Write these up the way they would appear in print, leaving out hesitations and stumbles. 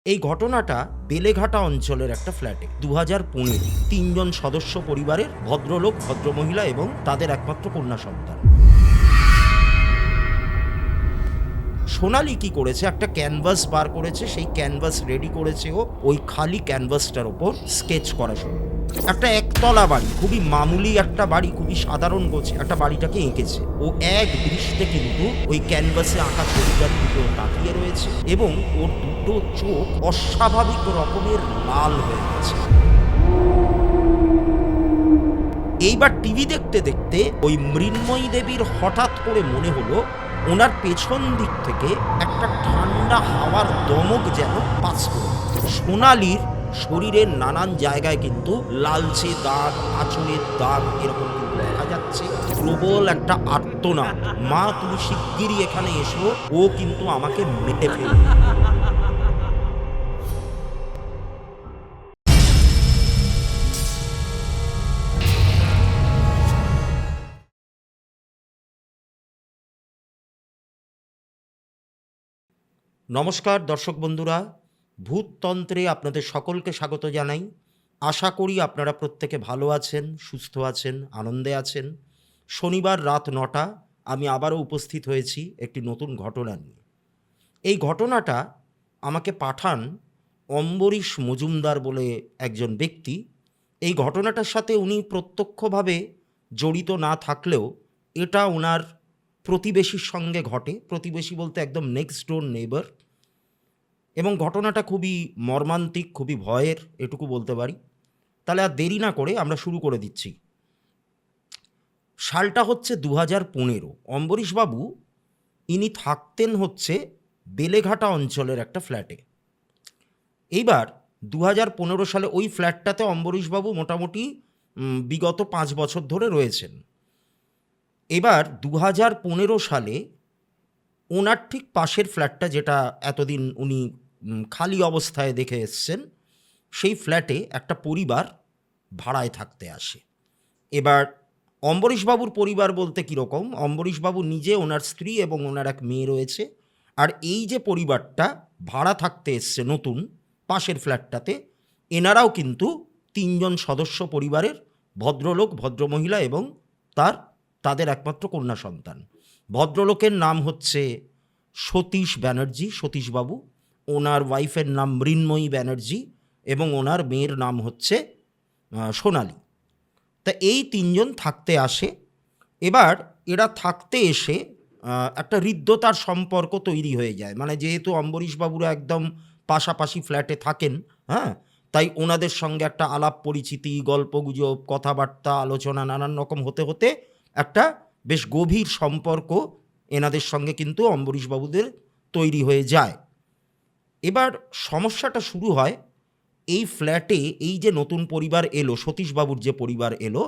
এই ঘটনাটা বেলেঘাটা অঞ্চলের একটা ফ্ল্যাটে 2015 তিনজন সদস্য পরিবারের ভদ্রলোক, ভদ্রমহিলা এবং তাদের একমাত্র কন্যা সন্তান। সোনালি কি করেছে, একটা ক্যানভাস বার করেছে, সেই ক্যানভাস রেডি করেছে ও ওই খালি ক্যানভাসটার ওপর স্কেচ করা শুরু। একটা একতলা বাড়ি, খুবই মামুলি একটা বাড়ি, খুবই সাধারণ গোছে একটা বাড়িটাকে এঁকেছে ও। এক দৃষ্টে কিন্তু ওই ক্যানভাসে আঁকা ছবিটার দিকে তাকিয়ে রয়েছে এবং ওর দুটো চোখ অস্বাভাবিক রকমের লাল হয়ে গেছে। এইবার টিভি দেখতে দেখতে ওই মৃন্ময়ী দেবীর হঠাৎ করে মনে হলো ওনার পেছন দিক থেকে একটা ঠান্ডা হাওয়ার দমক যেন পাস করে। সোনালির শরীরের নানান জায়গায় কিন্তু লালচে দাগ, আঁচড়ের দাগ এরকম কিন্তু দেখা যাচ্ছে। প্রবল একটা আর্তনাদ, মা তুমি শিগগিরই এখানে এসো, ও কিন্তু আমাকে মেরে ফেলবে। নমস্কার দর্শক বন্ধুরা, ভূততন্ত্রে আপনাদের সকলকে স্বাগত জানাই। আশা করি আপনারা প্রত্যেকে ভালো আছেন, সুস্থ আছেন, আনন্দে আছেন। শনিবার রাত 9টা আমি আবারও উপস্থিত হয়েছি একটি নতুন ঘটনা নিয়ে। এই ঘটনাটা আমাকে পাঠান অম্বরীশ মজুমদার বলে একজন ব্যক্তি। এই ঘটনাটার সাথে উনি প্রত্যক্ষভাবে জড়িত না থাকলেও এটা ওনার প্রতিবেশীর সঙ্গে ঘটে। প্রতিবেশী বলতে একদম নেক্সট ডোর নেইবার। এবং ঘটনাটা খুবই মর্মান্তিক, খুবই ভয়ের, এটুকু বলতে পারি। তাহলে আর দেরি না করে আমরা শুরু করে দিচ্ছি। সালটা হচ্ছে 2015। অম্বরীশবাবু ইনি থাকতেন হচ্ছে বেলেঘাটা অঞ্চলের একটা ফ্ল্যাটে। এইবার 2015 সালে ওই ফ্ল্যাটটাতে অম্বরীশবাবু মোটামুটি বিগত 5 বছর ধরে রয়েছেন। এবার 2015 সালে ওনার ঠিক পাশের ফ্ল্যাটটা, যেটা এতদিন উনি খালি অবস্থায় দেখে এসছেন, সেই ফ্ল্যাটে একটা পরিবার ভাড়ায় থাকতে আসে। এবার অম্বরীশবাবুর পরিবার বলতে কীরকম, অম্বরীশবাবু নিজে, ওনার স্ত্রী এবং ওনার এক মেয়ে রয়েছে। আর এই যে পরিবারটা ভাড়া থাকতে এসছে নতুন পাশের ফ্ল্যাটটাতে, এনারাও কিন্তু তিনজন সদস্য পরিবারের ভদ্রলোক, ভদ্রমহিলা এবং তাদের একমাত্র কন্যা সন্তান। ভদ্রলোকের নাম হচ্ছে সতীশ ব্যানার্জি, সতীশবাবু। ওনার ওয়াইফের নাম মৃন্ময়ী ব্যানার্জি এবং ওনার মেয়ের নাম হচ্ছে সোনালি। তা এই তিনজন থাকতে আসে। এবার এরা থাকতে এসে একটা হৃদ্যতার সম্পর্ক তৈরি হয়ে যায়। মানে যেহেতু অম্বরীশবাবুরা একদম পাশাপাশি ফ্ল্যাটে থাকেন, হ্যাঁ, তাই ওনাদের সঙ্গে একটা আলাপ পরিচিতি, গল্পগুজব, কথাবার্তা, আলোচনা নানান রকম হতে হতে একটা বেশ গভীর সম্পর্ক এনাদের সঙ্গে কিন্তু অম্বরীশবাবুদের তৈরি হয়ে যায়। এবার সমস্যাটা শুরু হয় এই ফ্ল্যাটে। এই যে নতুন পরিবার এলো, সতীশবাবুর যে পরিবার এলো,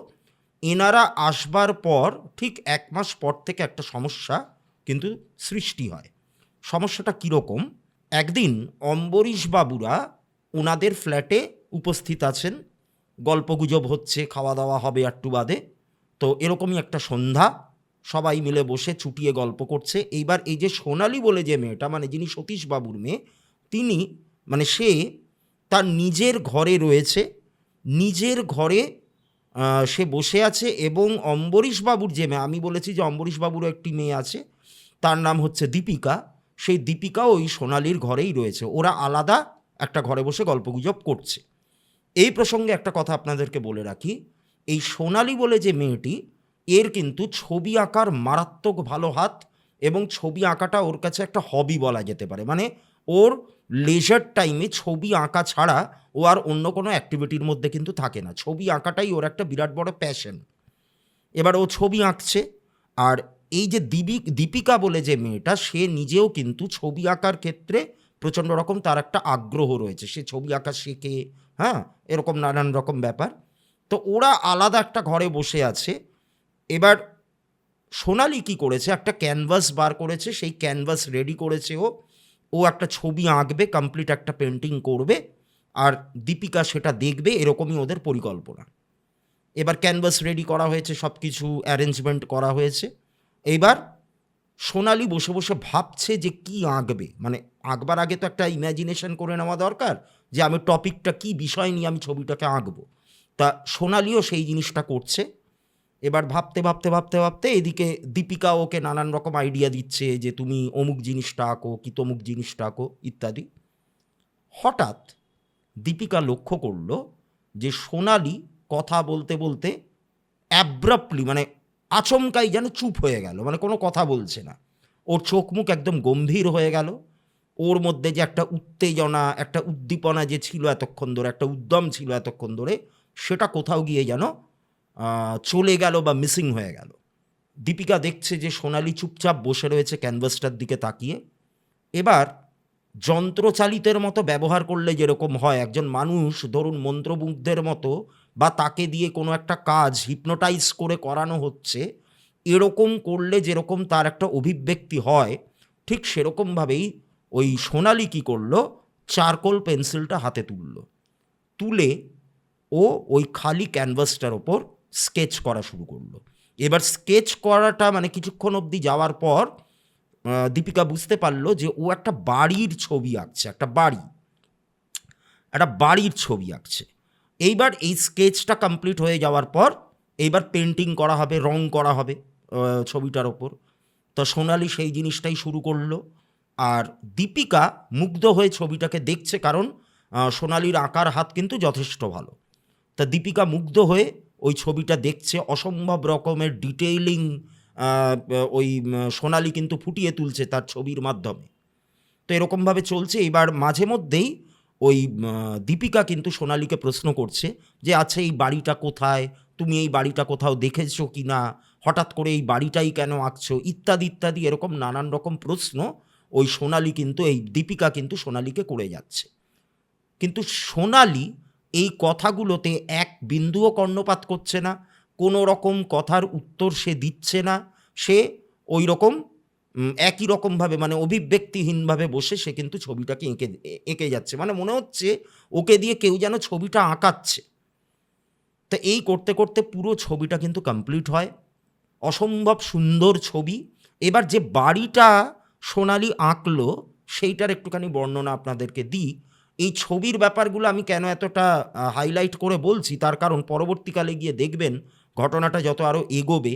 এনারা আসবার পর ঠিক 1 মাস পর থেকে একটা সমস্যা কিন্তু সৃষ্টি হয়। সমস্যাটা কীরকম, একদিন অম্বরীশবাবুরা ওনাদের ফ্ল্যাটে উপস্থিত আছেন, গল্পগুজব হচ্ছে, খাওয়া দাওয়া হবে একটু বাদে। তো এরকমই একটা সন্ধ্যা, সবাই মিলে বসে চুটিয়ে গল্প করছে। এইবার এই যে সোনালি বলে যে মেয়েটা, মানে যিনি সতীশবাবুর মেয়ে, তিনি মানে সে তার নিজের ঘরে রয়েছে, নিজের ঘরে সে বসে আছে। এবং অম্বরীশবাবুর যে মেয়ে, আমি বলেছি যে অম্বরীশবাবুরও একটি মেয়ে আছে, তার নাম হচ্ছে দীপিকা। সেই দীপিকাও ওই সোনালির ঘরেই রয়েছে। ওরা আলাদা একটা ঘরে বসে গল্পগুজব করছে। এই প্রসঙ্গে একটা কথা আপনাদেরকে বলে রাখি, এই সোনালি বলে যে মেয়েটি, এর কিন্তু ছবি আঁকার মারাত্মক ভালো হাত এবং ছবি আঁকাটা ওর কাছে একটা হবি বলা যেতে পারে। মানে ওর লেজার টাইমে ছবি আঁকা ছাড়া ও আর অন্য কোনো অ্যাক্টিভিটির মধ্যে কিন্তু থাকে না। ছবি আঁকাটাই ওর একটা বিরাট বড় প্যাশন। এবার ও ছবি আঁকছে। আর এই যে দীপিকা বলে যে মেয়েটা, সে নিজেও কিন্তু ছবি আঁকার ক্ষেত্রে প্রচণ্ড রকম তার একটা আগ্রহ রয়েছে। সে ছবি আঁকা শেখে, হ্যাঁ, এরকম নানান রকম ব্যাপার। তো ওরা আলাদা একটা ঘরে বসে আছে। এবার সোনালি কি করেছে, একটা ক্যানভাস বার করেছে, সেই ক্যানভাস রেডি করেছে ও একটা ছবি আঁকবে, কমপ্লিট একটা পেন্টিং করবে, আর দীপিকা সেটা দেখবে, এরকমই ওদের পরিকল্পনা। এবার ক্যানভাস রেডি করা হয়েছে, সব কিছু অ্যারেঞ্জমেন্ট করা হয়েছে। এইবার সোনালি বসে বসে ভাবছে যে কি আঁকবে। মানে আঁকবার আগে তো একটা ইম্যাজিনেশন করে নেওয়া দরকার যে আমি টপিকটা কি বিষয় নিয়ে আমি ছবিটাকে আঁকবো। তা সোনালিও সেই জিনিসটা করছে। এবার ভাবতে ভাবতে ভাবতে ভাবতে এদিকে দীপিকা ওকে নানান রকম আইডিয়া দিচ্ছে যে তুমি অমুক জিনিসটা আঁকো কি তমুক জিনিসটা আঁকো ইত্যাদি। হঠাৎ দীপিকা লক্ষ্য করলো যে সোনালি কথা বলতে বলতে অ্যাব্রাপ্টলি মানে আচমকাই যেন চুপ হয়ে গেল, মানে কোনো কথা বলছে না। ওর চোখ মুখ একদম গম্ভীর হয়ে গেল। ওর মধ্যে যে একটা উত্তেজনা, একটা উদ্দীপনা যে ছিল এতক্ষণ ধরে, একটা উদ্যম ছিল এতক্ষণ ধরে, সেটা কোথাও গিয়ে যেন চলে গেল বা মিসিং হয়ে গেল। দীপিকা দেখছে যে সোনালি চুপচাপ বসে রয়েছে ক্যানভাসটার দিকে তাকিয়ে। এবার যন্ত্রচালিতের মতো ব্যবহার করলে যেরকম হয়, একজন মানুষ ধরুন মন্ত্রমুগ্ধের মতো বা তাকে দিয়ে কোনো একটা কাজ হিপনোটাইজ করে করানো হচ্ছে, এরকম করলে যেরকম তার একটা অভিব্যক্তি হয়, ঠিক সেরকমভাবেই ওই সোনালি কী করলো, চারকোল পেন্সিলটা হাতে তুলে ও ওই খালি ক্যানভাসটার ওপর স্কেচ করা শুরু করলো। এবার স্কেচ করাটা মানে কিছুক্ষণ অবধি যাওয়ার পর দীপিকা বুঝতে পারলো যে ও একটা বাড়ির ছবি আঁকছে, একটা বাড়ির ছবি আঁকছে। এইবার এই স্কেচটা কমপ্লিট হয়ে যাওয়ার পর এইবার পেন্টিং করা হবে, রং করা হবে ছবিটার ওপর। তো সোনালি সেই জিনিসটাই শুরু করলো। আর দীপিকা মুগ্ধ হয়ে ছবিটাকে দেখছে, কারণ সোনালির আঁকার হাত কিন্তু যথেষ্ট ভালো। তা দীপিকা মুগ্ধ হয়ে ওই ছবিটা দেখছে, অসম্ভব রকমের ডিটেইলিং ওই সোনালি কিন্তু ফুটিয়ে তুলছে তার ছবির মাধ্যমে। তো এরকমভাবে চলছে। এবার মাঝে মধ্যেই ওই দীপিকা কিন্তু সোনালিকে প্রশ্ন করছে যে আচ্ছা এই বাড়িটা কোথায়, তুমি এই বাড়িটা কোথাও দেখেছো কি না, হঠাৎ করে এই বাড়িটাই কেন আঁকছো, ইত্যাদি ইত্যাদি, এরকম নানান রকম প্রশ্ন ওই সোনালি কিন্তু এই দীপিকা কিন্তু সোনালিকে করে যাচ্ছে। কিন্তু সোনালি এই কথাগুলোতে এক বিন্দুও কর্ণপাত করছে না, কোনো রকম কথার উত্তর সে দিচ্ছে না। সে ওই রকম একই রকমভাবে মানে অভিব্যক্তিহীনভাবে বসে সে কিন্তু ছবিটাকে এঁকে যাচ্ছে, মানে মনে হচ্ছে ওকে দিয়ে কেউ যেন ছবিটা আঁকাচ্ছে। তো এই করতে করতে পুরো ছবিটা কিন্তু কমপ্লিট হয়, অসম্ভব সুন্দর ছবি। এবার যে বাড়িটা সোনালি আঁকলো সেইটার একটুখানি বর্ণনা আপনাদেরকে দিই। এই ছবির ব্যাপারগুলো আমি কেন এতটা হাইলাইট করে বলছি, তার কারণ পরবর্তীকালে গিয়ে দেখবেন ঘটনাটা যত আরও এগোবে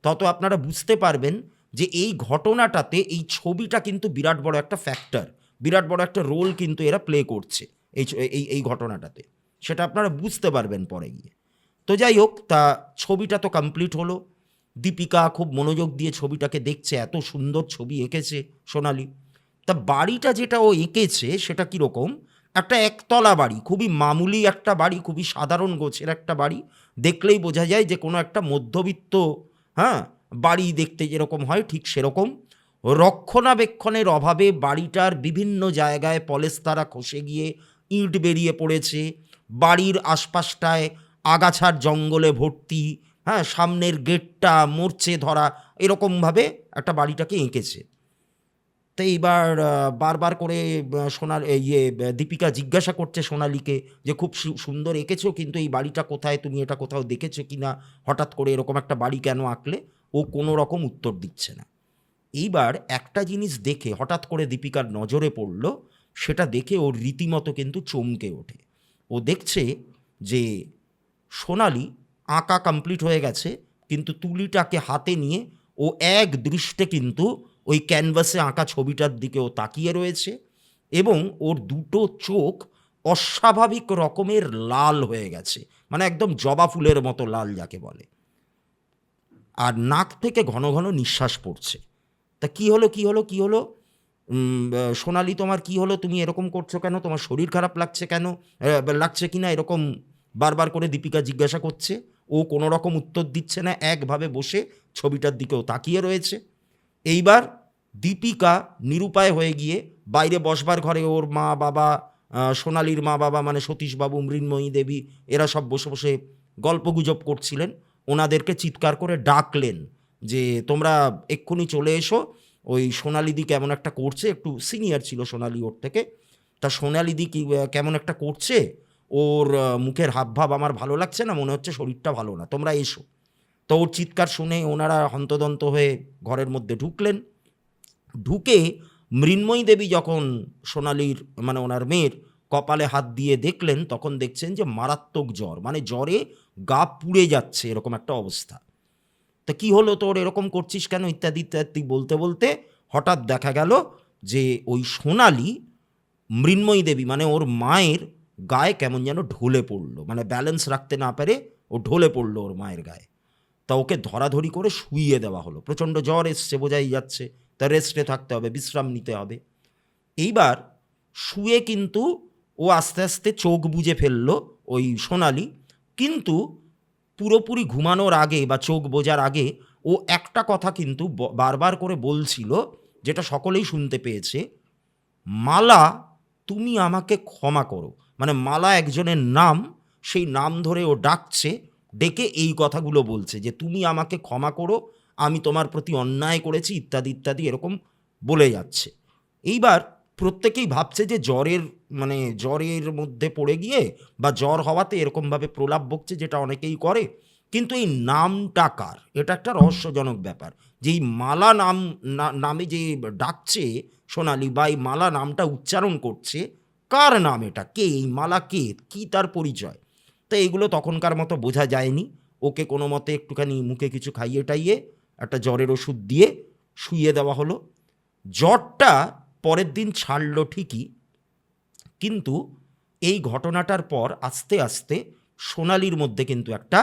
তত আপনারা বুঝতে পারবেন যে এই ঘটনাটাতে এই ছবিটা কিন্তু বিরাট বড় একটা ফ্যাক্টর, বিরাট বড় একটা রোল কিন্তু এরা প্লে করছে এই ঘটনাটাতে। সেটা আপনারা বুঝতে পারবেন পরে গিয়ে। তো যাই হোক, তা ছবিটা তো কমপ্লিট হলো। দীপিকা খুব মনোযোগ দিয়ে ছবিটাকে দেখছে, এত সুন্দর ছবি এঁকেছে সোনালি। তা বাড়িটা যেটা ও এঁকেছে সেটা কীরকম, একটা একতলা বাড়ি, খুবই মামুলি একটা বাড়ি, খুবই সাধারণ গোছের একটা বাড়ি। দেখলেই বোঝা যায় যে কোনো একটা মধ্যবিত্ত বাড়ি দেখতে যেরকম হয় ঠিক সেরকম। রক্ষণাবেক্ষণের অভাবে বাড়িটার বিভিন্ন জায়গায় পলেস্তারা খসে গিয়ে ইট বেরিয়ে পড়েছে। বাড়ির আশপাশটায় আগাছার জঙ্গলে ভর্তি, সামনের গেটটা মরচে ধরা, এরকমভাবে একটা বাড়িটাকে এঁকেছে। তো এইবার বারবার করে দীপিকা জিজ্ঞাসা করছে সোনালিকে যে খুব সুন্দর এঁকেছো, কিন্তু এই বাড়িটা কোথায়, তুমি এটা কোথাও দেখেছো কি না, হঠাৎ করে এরকম একটা বাড়ি কেন আঁকলে? ও কোনো রকম উত্তর দিচ্ছে না। এইবার একটা জিনিস দেখে হঠাৎ করে দীপিকার নজরে পড়ল, সেটা দেখে ওর রীতিমতো কিন্তু চমকে ওঠে। ও দেখছে যে সোনালি আঁকা কমপ্লিট হয়ে গেছে, কিন্তু তুলিটাকে হাতে নিয়ে ও এক দৃষ্টে কিন্তু ওই ক্যানভাসে আঁকা ছবিটার দিকে ও তাকিয়ে রয়েছে, এবং ওর দুটো চোখ অস্বাভাবিক রকমের লাল হয়ে গেছে, মানে একদম জবা ফুলের মতো লাল যাকে বলে। আর নাক থেকে ঘন ঘন নিঃশ্বাস পড়ছে। তা কী হলো সোনালি, তোমার কী হলো, তুমি এরকম করছো কেন, তোমার শরীর খারাপ লাগছে কেন, লাগছে কি না, এরকম বারবার করে দীপিকা জিজ্ঞাসা করছে। ও কোনো রকম উত্তর দিচ্ছে না, একভাবে বসে ছবিটার দিকেও তাকিয়ে রয়েছে। এইবার দীপিকা নিরুপায় হয়ে গিয়ে বাইরে বসবার ঘরে ওর মা বাবা, সোনালির মা বাবা মানে সতীশবাবু, মৃন্ময়ী দেবী, এরা সব বসে বসে গল্পগুজব করছিলেন। ওনাদেরকে চিৎকার করে ডাকলেন যে তোমরা এক্ষুনি চলে এসো, ওই সোনালিদি কেমন একটা করছে, একটু সিনিয়র ছিল সোনালি ওর থেকে। তা সোনালিদি কেমন একটা করছে, ওর মুখের হাবভাব আমার ভালো লাগছে না, মনে হচ্ছে শরীরটা ভালো না, তোমরা এসো। তো ওর চিৎকার শুনে ওনারা হন্তদন্ত হয়ে ঘরের মধ্যে ঢুকলেন। ঢুকে মৃন্ময়ী দেবী যখন সোনালির মানে ওনার মেয়ের কপালে হাত দিয়ে দেখলেন, তখন দেখছেন যে মারাত্মক জ্বর, মানে জ্বরে গা পুড়ে যাচ্ছে এরকম একটা অবস্থা। তা কী হলো তোর, এরকম করছিস কেন, ইত্যাদি ইত্যাদি বলতে বলতে হঠাৎ দেখা গেল যে ওই সোনালি মৃন্ময়ী দেবী মানে ওর মায়ের গায়ে কেমন যেন ঢলে পড়লো, মানে ব্যালেন্স রাখতে না পেরে ও ঢলে পড়লো ওর মায়ের গায়ে। তা ওকে ধরাধরি করে শুইয়ে দেওয়া হলো, প্রচণ্ড জ্বর এসছে বোঝাই যাচ্ছে, তা রেস্টে থাকতে হবে, বিশ্রাম নিতে হবে। এইবার শুয়ে কিন্তু ও আস্তে আস্তে চোখ বুজে ফেললো ওই সোনালি, কিন্তু পুরোপুরি ঘুমানোর আগে বা চোখ বোজার আগে ও একটা কথা কিন্তু বারবার করে বলছিল, যেটা সকলেই শুনতে পেয়েছে, মালা তুমি আমাকে ক্ষমা করো। মানে মালা একজনের নাম, সেই নাম ধরে ও ডাকছে, ডেকে এই কথাগুলো বলছে যে তুমি আমাকে ক্ষমা করো, আমি তোমার প্রতি অন্যায় করেছি, ইত্যাদি ইত্যাদি এরকম বলে যাচ্ছে। এইবার প্রত্যেকেই ভাবছে যে জ্বরের মধ্যে পড়ে গিয়ে বা জ্বর হওয়াতে এরকমভাবে প্রলাপ বকছে, যেটা অনেকেই করে। কিন্তু এই নামটা কার, এটা একটা রহস্যজনক ব্যাপার, যে এই মালা নামে যে ডাকছে সোনালি, বা এই মালা নামটা উচ্চারণ করছে, কার নাম এটা, কে এই মালা, কে, কী তার পরিচয়। তো এইগুলো তখনকার মতো বোঝা যায়নি। ওকে কোনো মতে একটুখানি মুখে কিছু খাইয়ে টাইয়ে একটা জ্বরের ওষুধ দিয়ে শুইয়ে দেওয়া হলো। জ্বরটা পরের দিন ছাড়ল ঠিকই, কিন্তু এই ঘটনাটার পর আস্তে আস্তে সোনালির মধ্যে কিন্তু একটা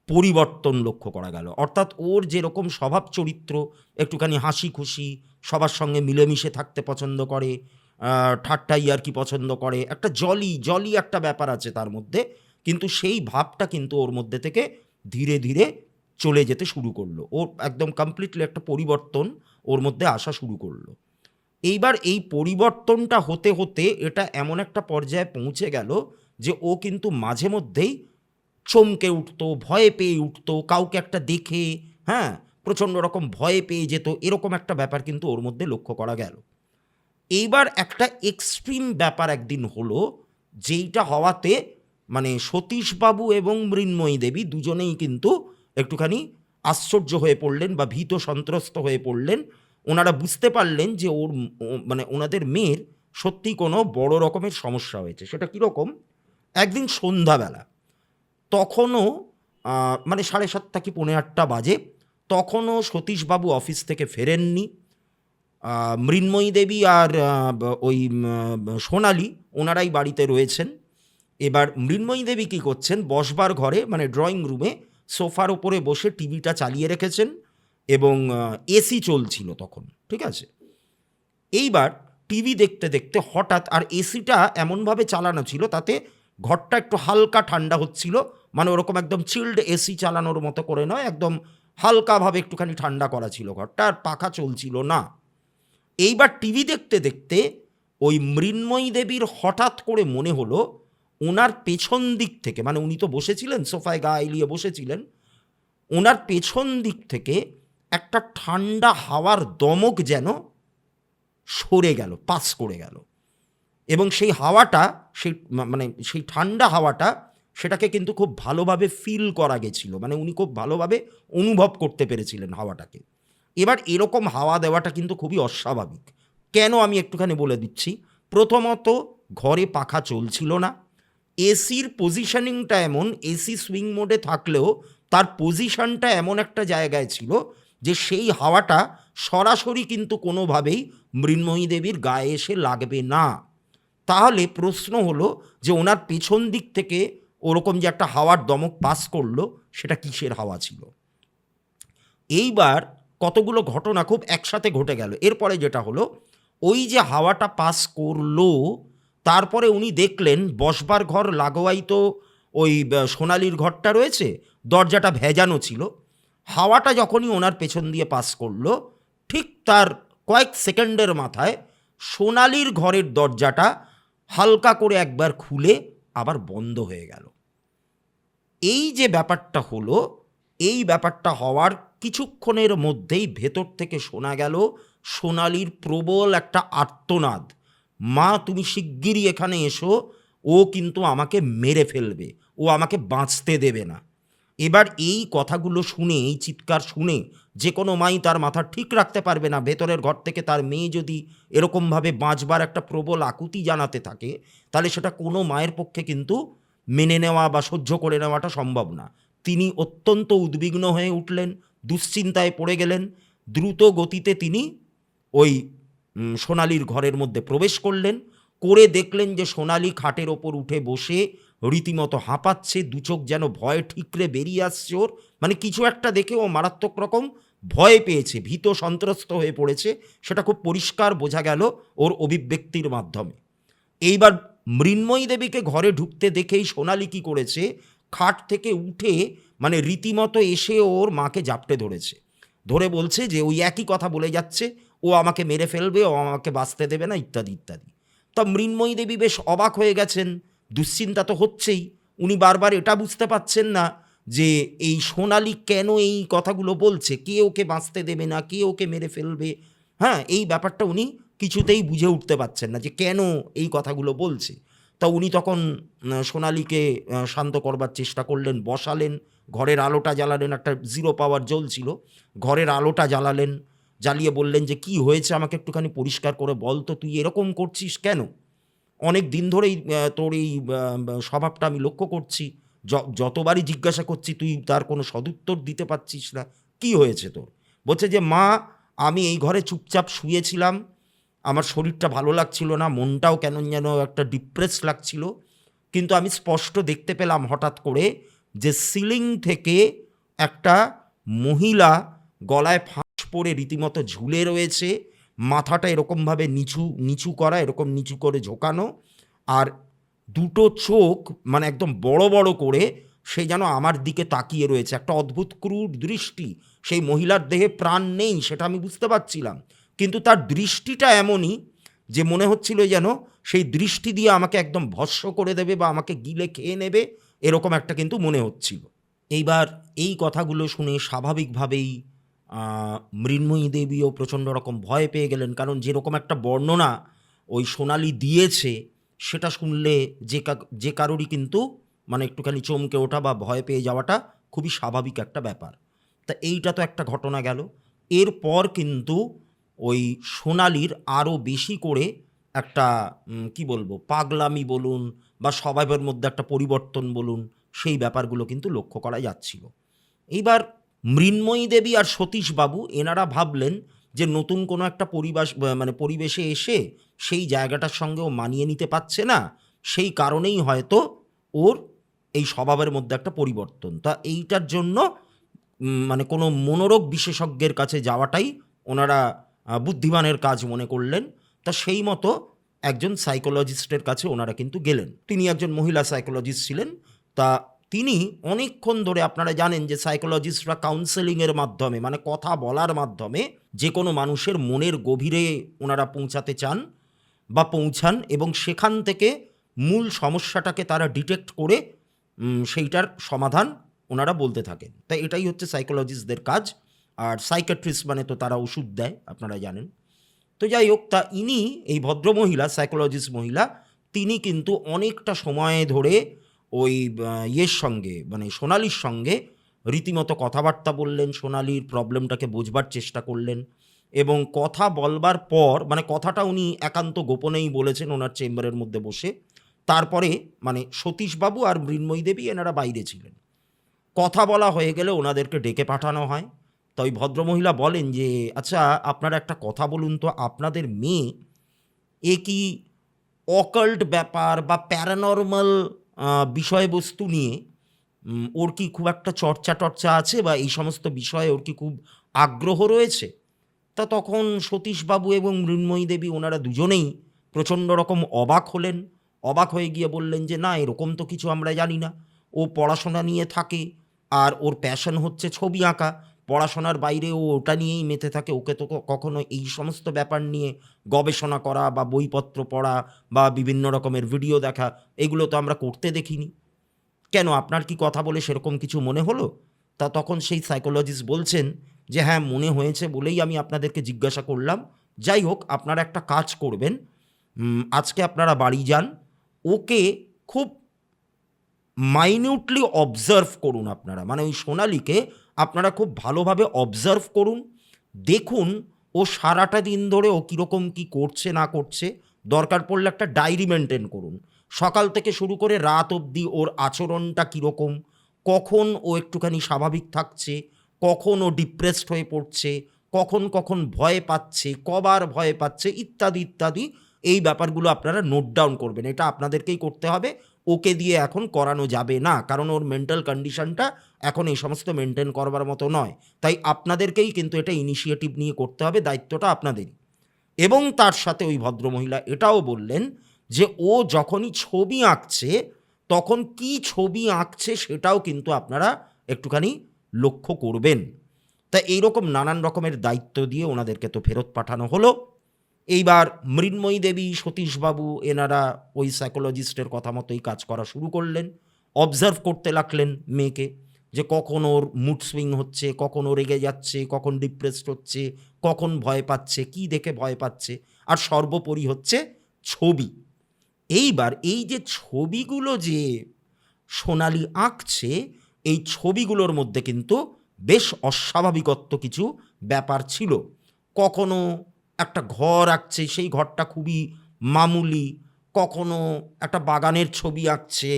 পরিবর্তন লক্ষ্য করা গেল। অর্থাৎ ওর যেরকম স্বভাব চরিত্র, একটুখানি হাসি খুশি, সবার সঙ্গে মিলেমিশে থাকতে পছন্দ করে, ঠাট্টা ইয়ার্কি পছন্দ করে, একটা জলি একটা ব্যাপার আছে তার মধ্যে, কিন্তু সেই ভাবটা কিন্তু ওর মধ্যে থেকে ধীরে ধীরে চলে যেতে শুরু করলো। ওর একদম কমপ্লিটলি একটা পরিবর্তন ওর মধ্যে আসা শুরু করলো। এইবার এই পরিবর্তনটা হতে হতে এটা এমন একটা পর্যায়ে পৌঁছে গেল যে ও কিন্তু মাঝে মধ্যেই চমকে উঠতো, ভয়ে পেয়ে উঠতো, কাউকে একটা দেখে, হ্যাঁ, প্রচণ্ড রকম ভয়ে পেয়ে যেত, এরকম একটা ব্যাপার কিন্তু ওর মধ্যে লক্ষ্য করা গেল। এইবার একটা এক্সট্রিম ব্যাপার একদিন হলো, যেইটা হওয়াতে মানে সতীশবাবু এবং মৃন্ময়ী দেবী দুজনেই কিন্তু একটুখানি আশ্চর্য হয়ে পড়লেন বা ভীত সন্ত্রস্ত হয়ে পড়লেন। ওনারা বুঝতে পারলেন যে মানে ওনাদের মেয়ের সত্যি কোনো বড় রকমের সমস্যা হয়েছে। সেটা কীরকম, একদিন সন্ধ্যাবেলা, তখনও মানে 7:30 কি 7:45 বাজে, তখনও সতীশবাবু অফিস থেকে ফেরেননি। মৃন্ময়ী দেবী আর ওই সোনালি ওনারাই বাড়িতে রয়েছেন। এবার মৃন্ময়ী দেবী কী করছেন, বসবার ঘরে মানে ড্রয়িং রুমে সোফার ওপরে বসে টিভিটা চালিয়ে রেখেছেন, এবং এসি চলছিল তখন, ঠিক আছে। এইবার টিভি দেখতে দেখতে হঠাৎ, আর এসিটা এমনভাবে চালানো ছিল তাতে ঘরটা একটু হালকা ঠান্ডা হচ্ছিল, মানে ওরকম একদম চিল্ড এসি চালানোর মতো করে নয়, একদম হালকাভাবে একটুখানি ঠান্ডা করা ছিল ঘরটা, আর পাখা চলছিল না। এইবার টিভি দেখতে দেখতে ওই মৃন্ময়ী দেবীর হঠাৎ করে মনে হলো ওনার পেছন দিক থেকে, মানে উনি তো বসেছিলেন সোফায়, গা এলিয়ে বসেছিলেন, ওনার পেছন দিক থেকে একটা ঠান্ডা হাওয়ার দমক যেন সরে গেল, পাস করে গেল। এবং সেই হাওয়াটা, সেই ঠান্ডা হাওয়াটা, সেটাকে কিন্তু খুব ভালোভাবে ফিল করা গেছিল, মানে উনি খুব ভালোভাবে অনুভব করতে পেরেছিলেন হাওয়াটাকে। এবার এরকম হাওয়া দেওয়াটা কিন্তু খুবই অস্বাভাবিক। কেন, আমি একটুখানি বলে দিচ্ছি। প্রথমত, ঘরে পাখা চলছিল না, এসির পজিশনিংটা এমন, এসি সুইং মোডে থাকলেও তার পজিশনটা এমন একটা জায়গায় ছিল যে সেই হাওয়াটা সরাসরি কিন্তু কোনোভাবেই মৃন্ময়ী দেবীর গায়ে এসে লাগবে না। তাহলে প্রশ্ন হলো যে ওনার পেছন দিক থেকে ওরকম যে একটা হাওয়ার দমক পাস করলো, সেটা কিসের হাওয়া ছিল। এইবার কতগুলো ঘটনা খুব একসাথে ঘটে গেল। এরপরে যেটা হলো, ওই যে হাওয়াটা পাস করলো, তারপরে উনি দেখলেন বসবার ঘর লাগোয়াই তো ওই সোনালির ঘরটা রয়েছে, দরজাটা ভেজানো ছিল। হাওয়াটা যখনই ওনার পেছন দিয়ে পাস করলো, ঠিক তার কয়েক সেকেন্ডের মাথায় সোনালির ঘরের দরজাটা হালকা করে একবার খুলে আবার বন্ধ হয়ে গেল। এই যে ব্যাপারটা হলো, এই ব্যাপারটা হওয়ার কিছুক্ষণের মধ্যেই ভেতর থেকে শোনা গেল সোনালির প্রবল একটা আর্তনাদ, মা তুমি শিগগিরই এখানে এসো, ও কিন্তু আমাকে মেরে ফেলবে, ও আমাকে বাঁচতে দেবে না। এবার এই কথাগুলো শুনে, এই চিৎকার শুনে যে কোনো মাই তার মাথা ঠিক রাখতে পারবে না, ভেতরের ঘর থেকে তার মেয়ে যদি এরকমভাবে বাঁচবার একটা প্রবল আকুতি জানাতে থাকে, তাহলে সেটা কোনো মায়ের পক্ষে কিন্তু মেনে নেওয়া বা সহ্য করে নেওয়াটা সম্ভব না। তিনি অত্যন্ত উদ্বিগ্ন হয়ে উঠলেন, দুশ্চিন্তায় পড়ে গেলেন। দ্রুত গতিতে তিনি ওই সোনালির ঘরের মধ্যে প্রবেশ করলেন, করে দেখলেন যে সোনালি খাটের ওপর উঠে বসে রীতিমতো হাঁপাচ্ছে, দু চোখ যেন ভয়ে ঠিকরে বেরিয়ে আসছে ওর, মানে কিছু একটা দেখে ও মারাত্মক রকম ভয় পেয়েছে, ভীত সন্ত্রস্ত হয়ে পড়েছে, সেটা খুব পরিষ্কার বোঝা গেল ওর অভিব্যক্তির মাধ্যমে। এইবার মৃন্ময়ী দেবীকে ঘরে ঢুকতে দেখেই সোনালি কী করেছে, খাট থেকে উঠে মানে রীতিমতো এসে ওর মাকে জাপটে ধরেছে, ধরে বলছে যে ওই একই কথা বলে যাচ্ছে, ও আমাকে মেরে ফেলবে, ও আমাকে বাঁচতে দেবে না, ইত্যাদি ইত্যাদি। তা মৃন্ময়ী দেবী বেশ অবাক হয়ে গেছেন, দুশ্চিন্তা তো হচ্ছেই, উনি বারবার এটা বুঝতে পাচ্ছেন না যে এই সোনালি কেন এই কথাগুলো বলছে, কে ওকে বাঁচতে দেবে না, কে ওকে মেরে ফেলবে। হ্যাঁ, এই ব্যাপারটা উনি কিছুতেই বুঝে উঠতে পারছেন না যে কেন এই কথাগুলো বলছে। তা উনি তখন সোনালিকে শান্ত করবার চেষ্টা করলেন, বসালেন, ঘরের আলোটা জ্বালালেন, একটা জিরো পাওয়ার জ্বলছিল, ঘরের আলোটা জ্বালালেন, জ্বালিয়ে বললেন যে কী হয়েছে আমাকে একটুখানি পরিষ্কার করে বল তো, তুই এরকম করছিস কেন? অনেক দিন ধরেই তোর এই স্বভাবটা আমি লক্ষ্য করছি, যতবারই জিজ্ঞাসা করছি তুই তার কোনো সদুত্তর দিতে পারছিস না, কী হয়েছে তোর? বলছে যে মা, আমি এই ঘরে চুপচাপ শুয়েছিলাম, আমার শরীরটা ভালো লাগছিল না, মনটাও কেন যেন একটা ডিপ্রেস লাগছিল, কিন্তু আমি স্পষ্ট দেখতে পেলাম হঠাৎ করে যে সিলিং থেকে একটা মহিলা গলায় ফাঁস পরে রীতিমতো ঝুলে রয়েছে, মাথাটা এরকমভাবে নিচু নিচু করা, এরকম নিচু করে ঝোঁকানো, আর দুটো চোখ মানে একদম বড় বড় করে সে যেন আমার দিকে তাকিয়ে রয়েছে, একটা অদ্ভুত ক্রূর দৃষ্টি। সেই মহিলার দেহে প্রাণ নেই সেটা আমি বুঝতে পারছিলাম, কিন্তু তার দৃষ্টিটা এমনই যে মনে হচ্ছিল যেন সেই দৃষ্টি দিয়ে আমাকে একদম ভস্ম করে দেবে বা আমাকে গিলে খেয়ে নেবে, এরকম একটা কিন্তু মনে হচ্ছিল। এইবার এই কথাগুলো শুনে স্বাভাবিকভাবেই মৃন্ময়ী দেবীও প্রচণ্ড রকম ভয় পেয়ে গেলেন, কারণ যেরকম একটা বর্ণনা ওই সোনালি দিয়েছে সেটা শুনলে যে কারোরই কিন্তু মানে একটুখানি চমকে ওঠা বা ভয় পেয়ে যাওয়াটা খুবই স্বাভাবিক একটা ব্যাপার। তা এইটা তো একটা ঘটনা গেল। এরপর কিন্তু ওই সোনালির আরও বেশি করে একটা কি বলবো, পাগলামি বলুন বা স্বভাবের মধ্যে একটা পরিবর্তন বলুন, সেই ব্যাপারগুলো কিন্তু লক্ষ্য করা যাচ্ছিল। এইবার মৃন্ময়ী দেবী আর সতীশবাবু এনারা ভাবলেন যে নতুন কোনো একটা পরিবেশে এসে সেই জায়গাটার সঙ্গেও মানিয়ে নিতে পারছে না, সেই কারণেই হয়তো ওর এই স্বভাবের মধ্যে একটা পরিবর্তন। তা এইটার জন্য মানে কোনো মনোরোগ বিশেষজ্ঞের কাছে যাওয়াটাই ওনারা বুদ্ধিমানের কাজ মনে করলেন। তা সেই মতো একজন সাইকোলজিস্টের কাছে ওনারা কিন্তু গেলেন। তিনি একজন মহিলা সাইকোলজিস্ট ছিলেন। তা তিনি অনেকক্ষণ ধরে, আপনারা জানেন যে সাইকোলজিস্টরা কাউন্সেলিংয়ের মাধ্যমে মানে কথা বলার মাধ্যমে যে কোনো মানুষের মনের গভীরে ওনারা পৌঁছাতে চান বা পৌঁছান, এবং সেখান থেকে মূল সমস্যাটাকে তারা ডিটেক্ট করে সেইটার সমাধান ওনারা বলতে থাকেন। তাই এটাই হচ্ছে সাইকোলজিস্টদের কাজ। আর সাইকিয়াট্রিস্ট মানে তো তারা ওষুধ দেয়, আপনারা জানেন। তো যাই হোক, তা ইনি এই ভদ্রমহিলা, সাইকোলজিস্ট মহিলা, তিনি কিন্তু অনেকটা সময় ধরে ওই ইয়ের সঙ্গে মানে সোনালির সঙ্গে রীতিমতো কথাবার্তা বললেন, সোনালির প্রবলেমটাকে বোঝবার চেষ্টা করলেন, এবং কথা বলবার পর মানে কথাটা উনি একান্ত গোপনেই বলেছেন ওনার চেম্বারের মধ্যে বসে। তারপরে মানে সতীশবাবু আর মৃন্ময়ী দেবী এনারা বাইরে ছিলেন। কথা বলা হয়ে গেলে ওনাদেরকে ডেকে পাঠানো হয়। তো ওই ভদ্রমহিলা বলেন যে আচ্ছা, আপনারা একটা কথা বলুন তো, আপনাদের মেয়ে এ কি অকাল্ট ব্যাপার বা প্যারানর্মাল বিষয়বস্তু নিয়ে ওর কি খুব একটা চর্চা টর্চা আছে, বা এই সমস্ত বিষয়ে ওর কি খুব আগ্রহ রয়েছে? তা তখন সতীশবাবু এবং মৃন্ময়ী দেবী ওনারা দুজনেই প্রচণ্ড রকম অবাক হলেন। অবাক হয়ে গিয়ে বললেন যে না, এরকম তো কিছু আমরা জানি না। ও পড়াশোনা নিয়ে থাকে, আর ওর প্যাশন হচ্ছে ছবি আঁকা, পড়াশোনার বাইরে ও ওটা নিয়েই মেতে থাকে, ওকে তো কখনো এই সমস্ত ব্যাপার নিয়ে গবেষণা করা বা বইপত্র পড়া বা বিভিন্ন রকমের ভিডিও দেখা, এগুলো তো আমরা করতে দেখিনি। কেন, আপনার কি কথা বলে সেরকম কিছু মনে হলো? তা তখন সেই সাইকোলজিস্ট বলছেন যে হ্যাঁ, মনে হয়েছে বলেই আমি আপনাদেরকে জিজ্ঞাসা করলাম। যাই হোক, আপনারা একটা কাজ করবেন, আজকে আপনারা বাড়ি যান, ওকে খুব মাইনিউটলি অবজার্ভ করুন আপনারা, মানে ওই সোনালীকে আপনারা খুব ভালোভাবে অবজার্ভ করুন, দেখুন ও সারাটা দিন ধরে ও কীরকম কী করছে না করছে। দরকার পড়লে একটা ডায়েরি মেনটেন করুন, সকাল থেকে শুরু করে রাত অবধি ওর আচরণটা কীরকম, কখন ও একটুখানি স্বাভাবিক থাকছে, কখন ও ডিপ্রেসড হয়ে পড়ছে, কখন কখন ভয় পাচ্ছে, কবার ভয় পাচ্ছে, ইত্যাদি ইত্যাদি। এই ব্যাপারগুলো আপনারা নোট ডাউন করবেন, এটা আপনাদেরকেই করতে হবে, ওকে দিয়ে এখন করানো যাবে না, কারণ ওর মেন্টাল কন্ডিশনটা এখন এই সমস্ত মেনটেন করবার মতো নয়। তাই আপনাদেরকেই কিন্তু এটা ইনিশিয়েটিভ নিয়ে করতে হবে, দায়িত্বটা আপনাদেরই। এবং তার সাথে ওই ভদ্রমহিলা এটাও বললেন যে ও যখনই ছবি আঁকছে তখন কি ছবি আঁকছে সেটাও কিন্তু আপনারা একটুখানি লক্ষ্য করবেন। তা এইরকম নানান রকমের দায়িত্ব দিয়ে ওনাদেরকে তো ফেরত পাঠানো হলো। এইবার মৃন্ময়ী দেবী, সতীশবাবু এনারা ওই সাইকোলজিস্টের কথা মতোই কাজ করা শুরু করলেন, অবজার্ভ করতে লাগলেন মেয়েকে, যে কখন ওর মুড সুইং হচ্ছে, কখন ও রেগে যাচ্ছে, কখন ডিপ্রেসড হচ্ছে, কখন ভয় পাচ্ছে, কি দেখে ভয় পাচ্ছে, আর সর্বোপরি হচ্ছে ছবি। এইবার এই যে ছবিগুলো যে সোনালি আঁকছে, এই ছবিগুলোর মধ্যে কিন্তু বেশ অস্বাভাবিকত্ব কিছু ব্যাপার ছিল। কখনো একটা ঘর আঁকছে, সেই ঘরটা খুবই মামুলি, কখনো একটা বাগানের ছবি আঁকছে।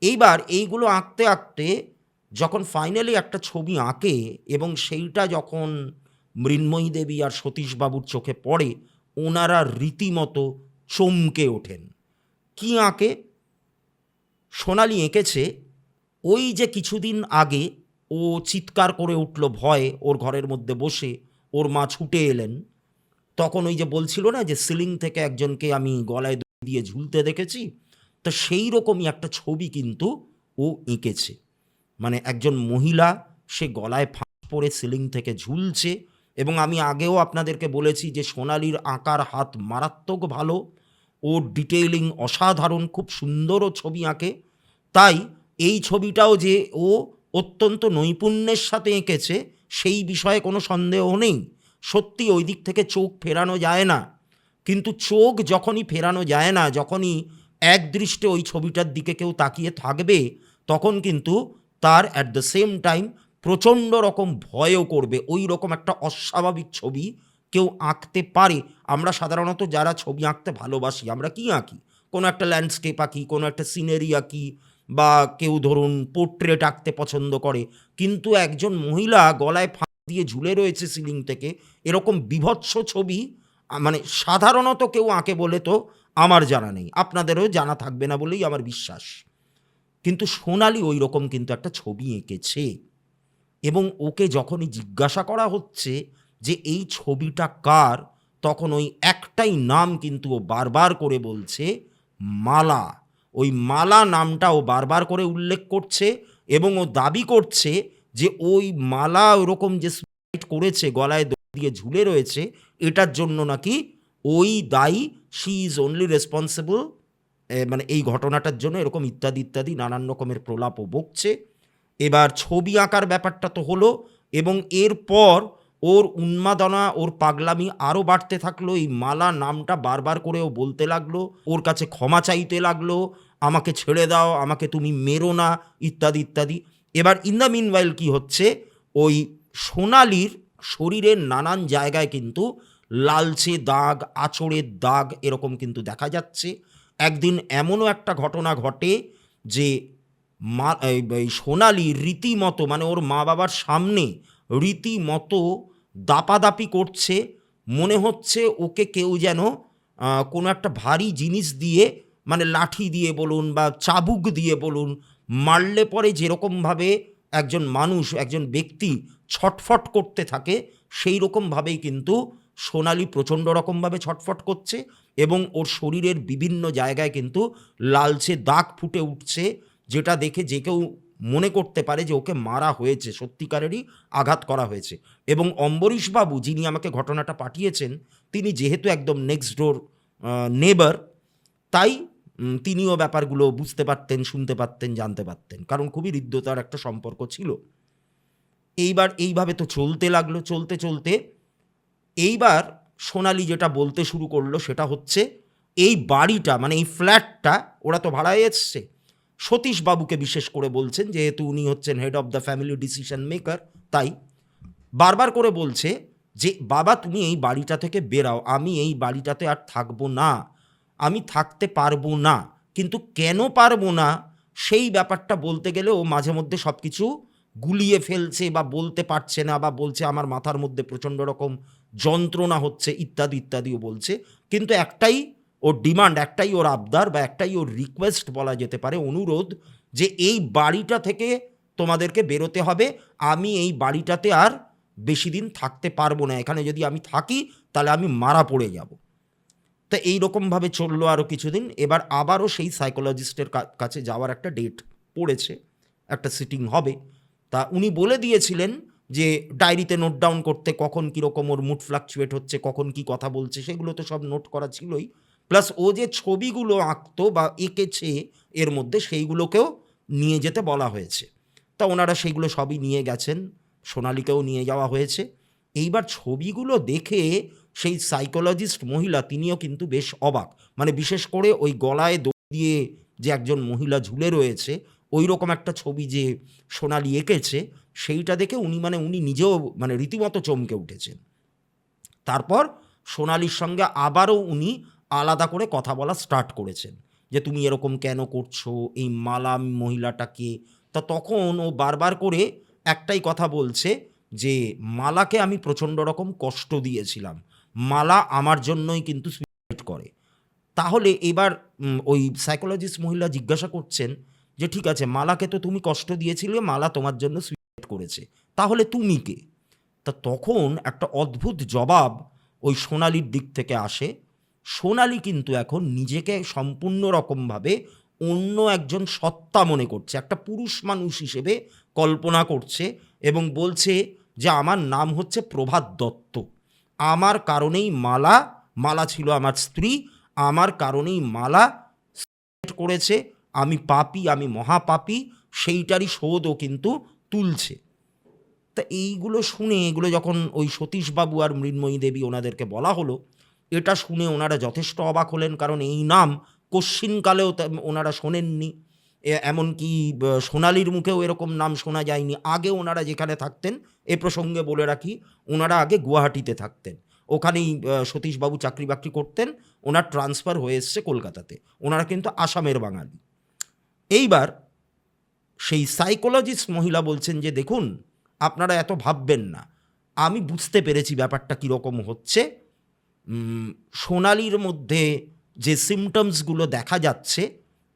এইবার এইগুলো আঁকতে আঁকতে যখন ফাইনালি একটা ছবি আঁকে এবং সেইটা যখন মৃন্ময়ী দেবী আর সতীশবাবুর চোখে পড়ে, ওনারা রীতিমতো চমকে ওঠেন। কি আঁকে? সোনালি এঁকেছে ওই যে কিছুদিন আগে ও চিৎকার করে উঠল ভয়ে ওর ঘরের মধ্যে বসে, ওর মা ছুটে এলেন, তখন ওই যে বলছিল না যে সিলিং থেকে একজনকে আমি গলায় দড়ি দিয়ে ঝুলতে দেখেছি, তো সেই রকমই একটা ছবি কিন্তু ও এঁকেছে। মানে একজন মহিলা, সে গলায় ফাঁস পরে সিলিং থেকে ঝুলছে, এবং আমি আগেও আপনাদেরকে বলেছি যে সোনালির আঁকার হাত মারাত্মক ভালো, ওর ডিটেইলিং অসাধারণ, খুব সুন্দরও ছবি আঁকে। তাই এই ছবিটাও যে ও অত্যন্ত নৈপুণ্যের সাথে এঁকেছে সেই বিষয়ে কোনো সন্দেহ নেই। সত্যি ওই দিক থেকে চোখ ফেরানো যায় না, কিন্তু চোখ যখনই ফেরানো যায় না, যখনই একদৃষ্টে ওই ছবিটার দিকে কেউ তাকিয়ে থাকবে, তখন কিন্তু তার অ্যাট দ্য সেম টাইম প্রচণ্ড রকম ভয়ও করবে। ওই রকম একটা অস্বাভাবিক ছবি কেউ আঁকতে পারে। আমরা সাধারণত যারা ছবি আঁকতে ভালোবাসি, আমরা কি আঁকি? কোনো একটা ল্যান্ডস্কেপ আঁকি, কোনো একটা সিনারি আঁকি, বা কেউ ধরুন পোর্ট্রেট আঁকতে পছন্দ করে। কিন্তু একজন মহিলা গলায় ফাঁস দিয়ে ঝুলে রয়েছে সিলিং থেকে, এরকম বীভৎস ছবি মানে সাধারণত কেউ আঁকে বলে তো আমার জানা নেই, আপনাদেরও জানা থাকবে না বলেই আমার বিশ্বাস। কিন্তু সোনালি ওই রকম কিন্তু একটা ছবি এঁকেছে, এবং ওকে যখনই জিজ্ঞাসা করা হচ্ছে যে এই ছবিটা কার, তখন ওই একটাই নাম কিন্তু ও বারবার করে বলছে, মালা। ওই মালা নামটা ও বারবার করে উল্লেখ করছে, এবং ও দাবি করছে যে ওই মালা ওরকম যে সুইসাইড করেছে, গলায় দড়ি দিয়ে ঝুলে রয়েছে, এটার জন্য নাকি ওই দায়ী, শি ইজ অনলি রেসপন্সিবল, মানে এই ঘটনাটার জন্য, এরকম ইত্যাদি ইত্যাদি নানান রকমের প্রলাপও বকছে। এবার ছবি আঁকার ব্যাপারটা তো হলো, এবং এরপর ওর উন্মাদনা, ওর পাগলামি আরও বাড়তে থাকলো। এই মালা নামটা বারবার করে ও বলতে লাগলো, ওর কাছে ক্ষমা চাইতে লাগলো, আমাকে ছেড়ে দাও, আমাকে তুমি মেরো না, ইত্যাদি ইত্যাদি। এবার ইন দ্য মিনওয়াইল কী হচ্ছে, ওই সোনালির শরীরের নানান জায়গায় কিন্তু লালচে দাগ, আঁচড়ের দাগ এরকম কিন্তু দেখা যাচ্ছে। একদিন এমনও একটা ঘটনা ঘটে যে এই সোনালি রীতিমতো, মানে ওর মা বাবার সামনে রীতিমতো দাপাদাপি করছে। মনে হচ্ছে ওকে কেউ যেন কোনো একটা ভারী জিনিস দিয়ে, মানে লাঠি দিয়ে বলুন বা চাবুক দিয়ে বলুন, মারলে পরে যেরকমভাবে একজন মানুষ, একজন ব্যক্তি ছটফট করতে থাকে, সেই রকমভাবেই কিন্তু সোনালি প্রচণ্ড রকমভাবে ছটফট করছে, এবং ওর শরীরের বিভিন্ন জায়গায় কিন্তু লালচে দাগ ফুটে উঠছে, যেটা দেখে যে কেউ মনে করতে পারে যে ওকে মারা হয়েছে, সত্যিকারেরই আঘাত করা হয়েছে। এবং অম্বরীশবাবু, যিনি আমাকে ঘটনাটা পাঠিয়েছেন, তিনি যেহেতু একদম নেক্সট ডোর নেবার, তাই তিনিও ব্যাপারগুলো বুঝতে পারতেন, শুনতে পারতেন, জানতে পারতেন, কারণ খুবই হৃদ্যতার একটা সম্পর্ক ছিল। এইবার এইভাবে তো চলতে লাগলো, চলতে চলতে এইবার সোনালি যেটা বলতে শুরু করলো সেটা হচ্ছে, এই বাড়িটা, মানে এই ফ্ল্যাটটা ওরা তো ভাড়ায় এসছে, সতীশবাবুকে বিশেষ করে বলছেন, যেহেতু উনি হচ্ছেন head of the family decision maker, তাই বারবার করে বলছে যে বাবা তুমি এই বাড়িটা থেকে বেরাও, আমি এই বাড়িটাতে আর থাকবো না, আমি থাকতে পারবো না। কিন্তু কেন পারবো না সেই ব্যাপারটা বলতে গেলে ও মাঝে মধ্যে সব কিছু গুলিয়ে ফেলছে বা বলতে পারছে না, বা বলছে আমার মাথার মধ্যে প্রচণ্ড রকম যন্ত্রণা হচ্ছে ইত্যাদি ইত্যাদিও বলছে। কিন্তু একটাই ওর ডিমান্ড, একটাই ওর আবদার, বা একটাই ওর রিকোয়েস্ট বলা যেতে পারে, অনুরোধ, যে এই বাড়িটা থেকে তোমাদেরকে বেরোতে হবে, আমি এই বাড়িটাতে আর বেশি দিন থাকতে পারবো না, এখানে যদি আমি থাকি তাহলে আমি মারা পড়ে যাব। তো এইরকমভাবে চললো আরও কিছুদিন। এবার আবারও সেই সাইকোলজিস্টের কাছে যাওয়ার একটা ডেট পড়েছে, একটা সিটিং হবে। তা উনি বলে দিয়েছিলেন যে ডায়েরিতে নোট ডাউন করতে, কখন কীরকম ওর মুড ফ্লাকচুয়েট হচ্ছে, কখন কি কথা বলছে, সেগুলো তো সব নোট করা ছিলই। প্লাস ও যে ছবিগুলো আঁকতো বা এঁকেছে এর মধ্যে, সেইগুলোকেও নিয়ে যেতে বলা হয়েছে। তা ওনারা সেইগুলো সবই নিয়ে গেছেন, সোনালীকেও নিয়ে যাওয়া হয়েছে। এইবার ছবিগুলো দেখে সেই সাইকোলজিস্ট মহিলা তিনিও কিন্তু বেশ অবাক, মানে বিশেষ করে ওই গলায় দড়ি দিয়ে যে একজন মহিলা ঝুলে রয়েছে ওই রকম একটা ছবি যে সোনালী এঁকেছে, সেইটা দেখে উনি নিজেও মানে রীতিমতো চমকে উঠেছেন। তারপর সোনালীর সঙ্গে আবারও উনি আলাদা করে কথা বলা স্টার্ট করেছেন, যে তুমি এরকম কেন করছো, এই মালা মহিলাটাকে। তা তখন ও বারবার করে একটাই কথা বলছে, যে মালাকে আমি প্রচণ্ড রকম কষ্ট দিয়েছিলাম, মালা আমার জন্যই কিন্তু সুইসাইড করে। তাহলে এবার ওই সাইকোলজিস্ট মহিলা জিজ্ঞাসা করছেন যে ঠিক আছে, মালাকে তো তুমি কষ্ট দিয়েছিলে, মালা তোমার জন্য সুইসাইড করেছে, তাহলে তুমি কে? তা তখন একটা অদ্ভুত জবাব ওই সোনালীর দিক থেকে আসে। সোনালী কিন্তু এখন নিজেকে সম্পূর্ণ রকমভাবে অন্য একজন সত্তা মনে করছে, একটা পুরুষ মানুষ হিসেবে কল্পনা করছে, এবং বলছে যে আমার নাম হচ্ছে প্রভাত দত্ত, আমার কারণেই মালা ছিল আমার স্ত্রী, আমার কারণেই মালা করেছে, আমি পাপী, আমি মহাপাপী, সেইটারই শোধও কিন্তু তুলছে। তা এইগুলো শুনে, এগুলো যখন ওই সতীশবাবু আর মৃন্ময়ী দেবী ওনাদেরকে বলা হলো, এটা শুনে ওনারা যথেষ্ট অবাক হলেন, কারণ এই নাম কশ্চিনকালেও ওনারা শোনেননি। এমনকি সোনালীর মুখেও এরকম নাম শোনা যায়নি। আগে ওনারা যেখানে থাকতেন, এ প্রসঙ্গে বলে রাখি, ওনারা আগে গুয়াহাটিতে থাকতেন, ওখানেই সতীশবাবু চাকরি বাকরি করতেন, ওনার ট্রান্সফার হয়ে এসছে কলকাতাতে, ওনারা কিন্তু আসামের বাঙালি। এইবার সেই সাইকোলজিস্ট মহিলা বলছেন যে দেখুন, আপনারা এত ভাববেন না, আমি বুঝতে পেরেছি ব্যাপারটা কীরকম হচ্ছে। সোনালীর মধ্যে যে সিমটমসগুলো দেখা যাচ্ছে,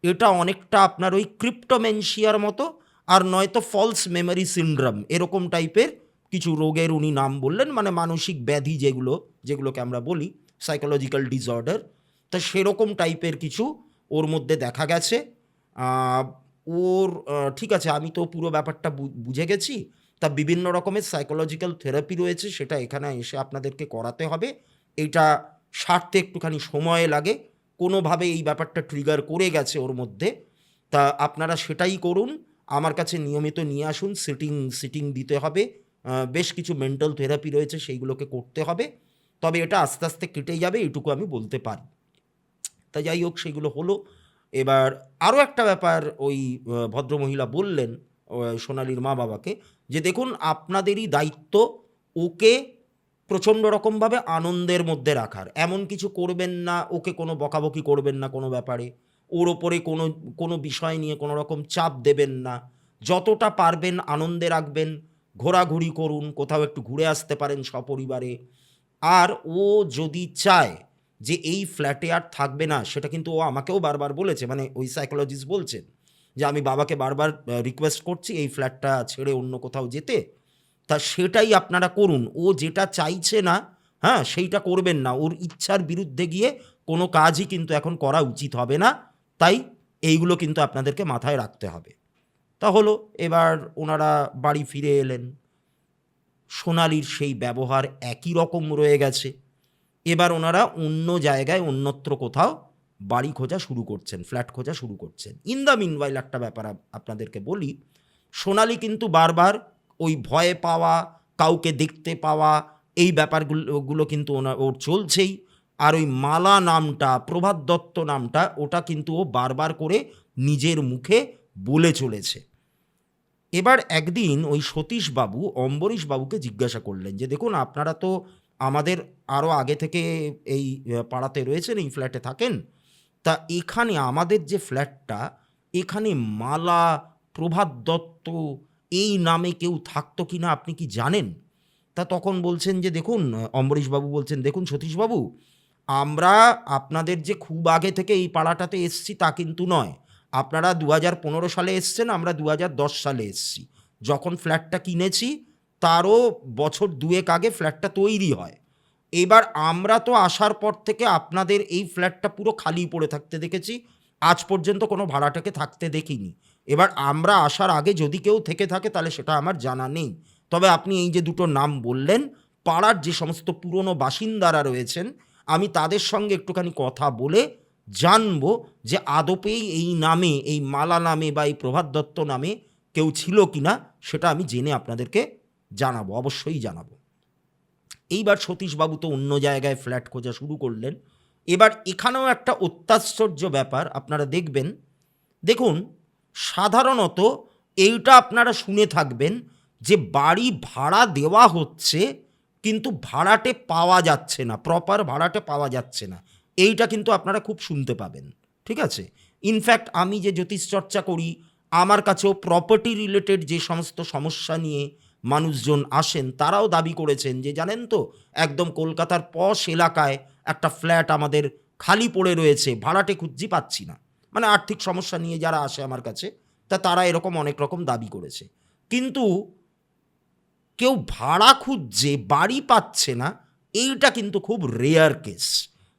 এটা অনেকটা আপনার ওই ক্রিপ্টোমেনশিয়ার মতো, আর নয়তো ফলস মেমোরি সিনড্রোম, এরকম টাইপের কিছু রোগের উনি নাম বললেন, মানে মানসিক ব্যাধি যেগুলোকে আমরা বলি সাইকোলজিক্যাল ডিসঅর্ডার। তা সেরকম টাইপের কিছু ওর মধ্যে দেখা গেছে। ওর ঠিক আছে, আমি তো পুরো ব্যাপারটা বুঝে গেছি, তা বিভিন্ন রকমের সাইকোলজিক্যাল থেরাপি রয়েছে, সেটা এখানে এসে আপনাদেরকে করাতে হবে, এইটা সারতে একটুখানি সময় লাগে, কোনোভাবে এই ব্যাপারটা ট্রিগার করে গেছে ওর মধ্যে। তা আপনারা সেটাই করুন, আমার কাছে নিয়মিত নিয়ে আসুন, সিটিং দিতে হবে, বেশ কিছু মেন্টাল থেরাপি রয়েছে, সেইগুলোকে করতে হবে, তবে এটা আস্তে আস্তে কেটে যাবে, এটুকু আমি বলতে পারি। তা যাই হোক, সেগুলো হলো। এবার আরও একটা ব্যাপার ওই ভদ্রমহিলা বললেন সোনালীর মা বাবাকে, যে দেখুন আপনাদেরই দায়িত্ব ওকে প্রচণ্ড রকমভাবে আনন্দের মধ্যে রাখার, এমন কিছু করবেন না, ওকে কোনো বকাবকি করবেন না কোনো ব্যাপারে, ওর ওপরে কোনো বিষয় নিয়ে কোনো রকম চাপ দেবেন না, যতটা পারবেন আনন্দে রাখবেন, ঘোরাঘুরি করুন, কোথাও একটু ঘুরে আসতে পারেন সপরিবারে। আর ও যদি চায় যে এই ফ্ল্যাটে আর থাকবে না, সেটা কিন্তু ও আমাকেও বারবার বলেছে, মানে ওই সাইকোলজিস্ট বলছেন যে আমি বাবাকে বারবার রিকোয়েস্ট করছি এই ফ্ল্যাটটা ছেড়ে অন্য কোথাও যেতে, তা সেটাই আপনারা করুন, ও যেটা চাইছে না, হ্যাঁ, সেইটা করবেন না, ওর ইচ্ছার বিরুদ্ধে গিয়ে কোনো কাজই কিন্তু এখন করা উচিত হবে না, তাই এইগুলো কিন্তু আপনাদেরকে মাথায় রাখতে হবে। তা হলো, এবার ওনারা বাড়ি ফিরে এলেন, সোনালীর সেই ব্যবহার একই রকম রয়ে গেছে। এবার ওনারা অন্য জায়গায় অন্যত্র কোথাও বাড়ি খোঁজা শুরু করছেন, ফ্ল্যাট খোঁজা শুরু করছেন। ইন দ্য মিনওয়াইল একটা ব্যাপার আপনাদেরকে বলি, সোনালী কিন্তু বারবার ওই ভয় পাওয়া, কাউকে দেখতে পাওয়া, এই ব্যাপারগুলো কিন্তু ওর চলছেই। আর ওই মালা নামটা, প্রভাত দত্ত নামটা, ওটা কিন্তু ও বারবার করে নিজের মুখে বলে চলেছে। এবার একদিন ওই সতীশবাবু অম্বরীশবাবুকে জিজ্ঞাসা করলেন যে দেখুন, আপনারা তো আমাদের আরও আগে থেকে এই পাড়াতে রয়েছেন, এই ফ্ল্যাটে থাকেন, তা এখানে আমাদের যে ফ্ল্যাটটা, এখানে মালা, প্রভাত দত্ত এই নামে কেউ থাকতো কি না আপনি কি জানেন? তা তখন বলছেন যে দেখুন, অম্বরীশবাবু বলছেন, দেখুন সতীশবাবু, আমরা আপনাদের যে খুব আগে থেকে এই পাড়াটাতে এসছি তা কিন্তু নয়। আপনারা 2015 সালে এসছেন, আমরা 2010 সালে এসছি। যখন ফ্ল্যাটটা কিনেছি তারও বছর দুয়েক আগে ফ্ল্যাটটা তৈরি হয়। এবার আমরা তো আসার পর থেকে আপনাদের এই ফ্ল্যাটটা পুরো খালি পড়ে থাকতে দেখেছি, আজ পর্যন্ত কোনো ভাড়াটাকে থাকতে দেখিনি। এবার আমরা আসার আগে যদি কেউ থেকে থাকে তাহলে সেটা আমার জানা নেই। তবে আপনি এই যে দুটো নাম বললেন, পাড়ার যে সমস্ত পুরনো বাসিন্দারা রয়েছেন, আমি তাদের সঙ্গে একটুখানি কথা বলে জানবো যে আদপেই এই নামে, এই মালা নামে বা এই প্রভাত দত্ত নামে কেউ ছিল কিনা, সেটা আমি জেনে আপনাদেরকে জানাবো, অবশ্যই জানাবো। এইবার সতীশবাবু তো অন্য জায়গায় ফ্ল্যাট খোঁজা শুরু করলেন। এবার এখানেও একটা অত্যাশ্চর্য ব্যাপার আপনারা দেখবেন। দেখুন, সাধারণত এইটা আপনারা শুনে থাকবেন যে বাড়ি ভাড়া দেওয়া হচ্ছে কিন্তু ভাড়াটে পাওয়া যাচ্ছে না, প্রপার ভাড়াটে পাওয়া যাচ্ছে না, এইটা কিন্তু আপনারা খুব শুনতে পাবেন। ঠিক আছে? ইনফ্যাক্ট আমি যে জ্যোতিষচর্চা করি, আমার কাছেও প্রপার্টি রিলেটেড যে সমস্ত সমস্যা নিয়ে মানুষজন আসেন, তারাও দাবি করেছেন যে জানেন তো, একদম কলকাতার পশ এলাকায় একটা ফ্ল্যাট আমাদের খালি পড়ে রয়েছে, ভাড়াটে খুঁজছি পাচ্ছি না। মানে আর্থিক সমস্যা নিয়ে যারা আসে আমার কাছে, তারা এরকম অনেক রকম দাবি করেছে। কিন্তু কেউ ভাড়া খুঁজছে, বাড়ি পাচ্ছে না, এইটা কিন্তু খুব রেয়ার কেস,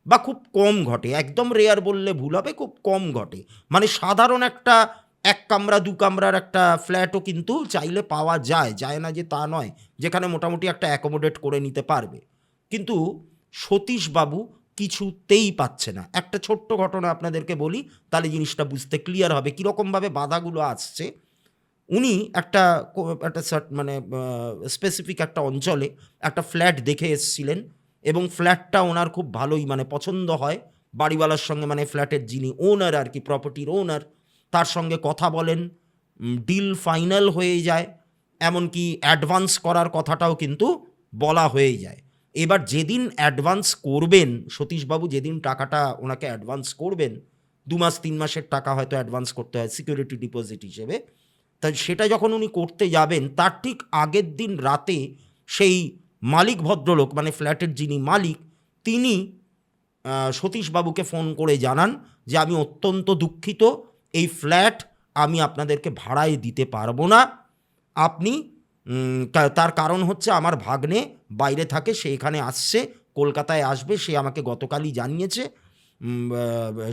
বা খুব কম ঘটে। একদম রেয়ার বললে ভুল হবে, খুব কম ঘটে। মানে সাধারণ একটা এক কামরা দু কামরার একটা ফ্ল্যাটও কিন্তু চাইলে পাওয়া যায়, যায় না যে তা নয়, যেখানে মোটামুটি একটা অ্যাকোমোডেট করে নিতে পারবে। কিন্তু সতীশবাবু কিছুতেই পাচ্ছে না। একটা ছোট্ট ঘটনা আপনাদেরকে বলি, তাহলে জিনিসটা বুঝতে ক্লিয়ার হবে কীরকমভাবে বাধাগুলো আসছে। উনি একটা মানে স্পেসিফিক একটা অঞ্চলে একটা ফ্ল্যাট দেখে এসেছিলেন, এবং ফ্ল্যাটটা ওনার খুব ভালোই মানে পছন্দ হয়। বাড়িওয়ালার সঙ্গে, মানে ফ্ল্যাটের যিনি ওনার আর কি, প্রপার্টির ওনার, তার সঙ্গে কথা বলেন, ডিল ফাইনাল হয়ে যায়, এমনকি অ্যাডভান্স করার কথাটাও কিন্তু বলা হয়ে যায়। এবার যেদিন অ্যাডভান্স করবেন সতীশবাবু, যেদিন টাকাটা ওনাকে অ্যাডভান্স করবেন, 2 মাস 3 মাসের টাকা হয়তো অ্যাডভান্স করতে হয় সিকিউরিটি ডিপোজিট হিসেবে, তাই সেটা যখন উনি করতে যাবেন তার ঠিক আগের দিন রাতে সেই মালিক ভদ্রলোক, মানে ফ্ল্যাটের যিনি মালিক, তিনি সতীশবাবুকে ফোন করে জানান যে আমি অত্যন্ত দুঃখিত, এই ফ্ল্যাট আমি আপনাদেরকে ভাড়ায় দিতে পারবো না। আপনি তার কারণ হচ্ছে আমার ভাগ্নে বাইরে থাকে, সে এখানে আসছে, কলকাতায় আসবে, সে আমাকে গতকালই জানিয়েছে।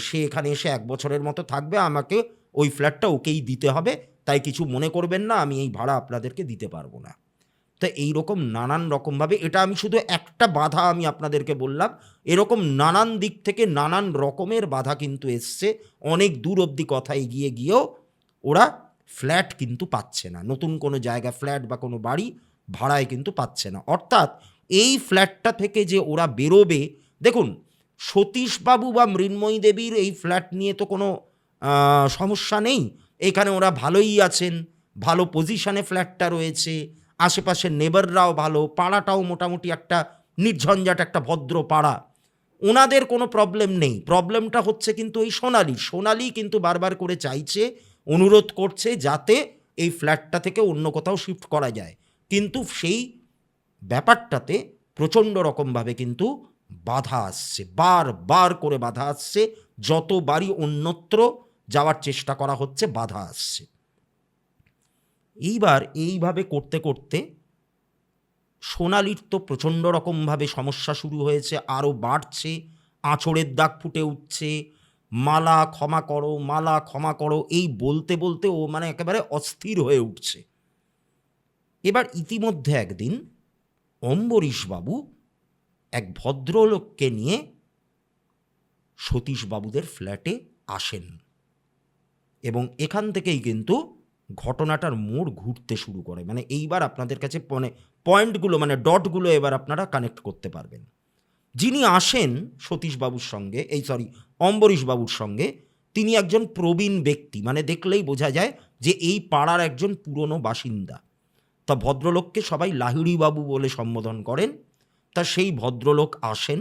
সে এখানে এসে 1 বছরের মতো থাকবে, আমাকে ওই ফ্ল্যাটটা ওকেই দিতে হবে, তাই কিছু মনে করবেন না, আমি এই ভাড়া আপনাদেরকে দিতে পারবো না। তো এইরকম নানান রকমভাবে, এটা আমি শুধু একটা বাধা আমি আপনাদেরকে বললাম, এরকম নানান দিক থেকে নানান রকমের বাধা কিন্তু এসছে। অনেক দূর অবধি কথা এগিয়ে গিয়েও ওরা ফ্ল্যাট কিন্তু পাচ্ছে না, নতুন কোনো জায়গা ফ্ল্যাট বা কোনো বাড়ি ভাড়ায় কিন্তু পাচ্ছে না। অর্থাৎ এই ফ্ল্যাটটা থেকে যে ওরা বেরোবে, দেখুন সতীশবাবু বা মৃন্ময়ী দেবীর এই ফ্ল্যাট নিয়ে তো কোনো সমস্যা নেই, এখানে ওরা ভালোই আছেন, ভালো পজিশনে ফ্ল্যাটটা রয়েছে, আশেপাশের নেবাররাও ভালো, পাড়াটাও মোটামুটি একটা নির্ঝঞ্ঝাট একটা ভদ্র পাড়া, ওনাদের কোনো প্রবলেম নেই। প্রবলেমটা হচ্ছে কিন্তু এই সোনালি কিন্তু বারবার করে চাইছে, অনুরোধ করছে যাতে এই ফ্ল্যাটটা থেকে অন্য কোথাও শিফট করা যায়, কিন্তু সেই ব্যাপারটাতে প্রচণ্ড রকমভাবে কিন্তু বাধা আসছে, বারবার করে বাধা আসছে, যতবারই অন্যত্র যাওয়ার চেষ্টা করা হচ্ছে বাধা আসছে। এইবার এইভাবে করতে করতে সোনালির তো প্রচণ্ড রকমভাবে সমস্যা শুরু হয়েছে, আরও বাড়ছে, আঁচড়ের দাগ ফুটে উঠছে, মালা ক্ষমা করো, মালা ক্ষমা করো, এই বলতে বলতে ও মানে একেবারে অস্থির হয়ে উঠছে। এবার ইতিমধ্যে একদিন অম্বরীশবাবু এক ভদ্রলোককে নিয়ে সতীশবাবুদের ফ্ল্যাটে আসেন, এবং এখান থেকেই কিন্তু ঘটনাটার মোড় ঘুরতে শুরু করে। মানে এইবার আপনাদের কাছে মানে পয়েন্টগুলো, মানে ডটগুলো এবার আপনারা কানেক্ট করতে পারবেন। যিনি আসেন সতীশবাবুর সঙ্গে, অম্বরীশবাবুর সঙ্গে, তিনি একজন প্রবীণ ব্যক্তি, মানে দেখলেই বোঝা যায় যে এই পাড়ার একজন পুরনো বাসিন্দা। তা ভদ্রলোককে সবাই লাহিড়িবাবু বলে সম্বোধন করেন। তা সেই ভদ্রলোক আসেন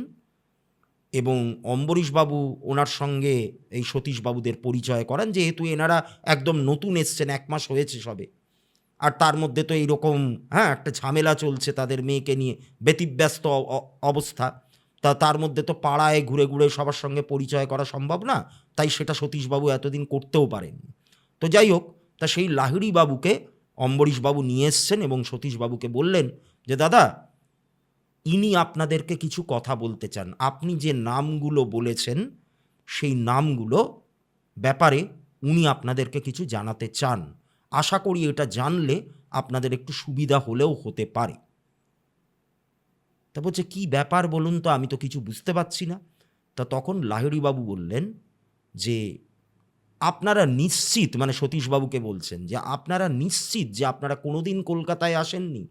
এবং অম্বরীশবাবু ওনার সঙ্গে এই সতীশবাবুদের পরিচয় করান, যেহেতু এনারা একদম নতুন এসছেন, 1 মাস হয়েছে সবে। আর তার মধ্যে তো এইরকম একটা ঝামেলা চলছে তাদের মেয়েকে নিয়ে, ব্যতিব্যস্ত অবস্থা। তা তার মধ্যে তো পাড়ায় ঘুরে ঘুরে সবার সঙ্গে পরিচয় করা সম্ভব না, তাই সেটা সতীশবাবু এতদিন করতেও পারেন। তো যাই হোক, তা সেই লাহিড়িবাবুকে অম্বরীশবাবু নিয়ে এসছেন এবং সতীশবাবুকে বললেন যে দাদা, ইনি আপনাদেরকে কিছু কথা বলতে চান। আপনি যে নামগুলো বলেছেন সেই নামগুলো ব্যাপারে উনি আপনাদেরকে কিছু জানাতে চান। আশা করি এটা জানলে আপনাদের একটু সুবিধা হলেও হতে পারে। তা বলছে, কী ব্যাপার বলুন তো, আমি তো কিছু বুঝতে পারছি না। তা তখন লাহিড়িবাবু বললেন যে আপনারা নিশ্চিত, মানে সতীশবাবুকে বলছেন যে আপনারা নিশ্চিত যে আপনারা কোনোদিন কলকাতায় আসেননি?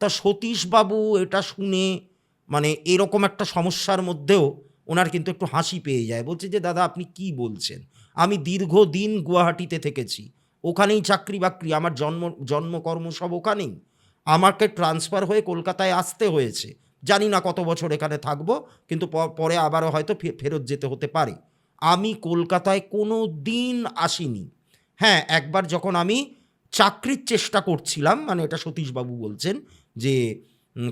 তা সতীশবাবু এটা শুনে মানে এরকম একটা সমস্যার মধ্যেও ওনার কিন্তু একটু হাসি পেয়ে যায়। বলছে যে দাদা, আপনি কি বলছেন? আমি দীর্ঘদিন গুয়াহাটিতে থেকেছি, ওখানেই চাকরি বাকরি, আমার জন্মকর্ম সব ওখানেই। আমাকে ট্রান্সফার হয়ে কলকাতায় আসতে হয়েছে। জানি না কত বছর এখানে থাকবো, কিন্তু পরে আবারও হয়তো ফেরত যেতে হতে পারে। আমি কলকাতায় কোনো দিন আসিনি। হ্যাঁ, একবার যখন আমি চাকরির চেষ্টা করছিলাম, মানে এটা সতীশবাবু বলছেন যে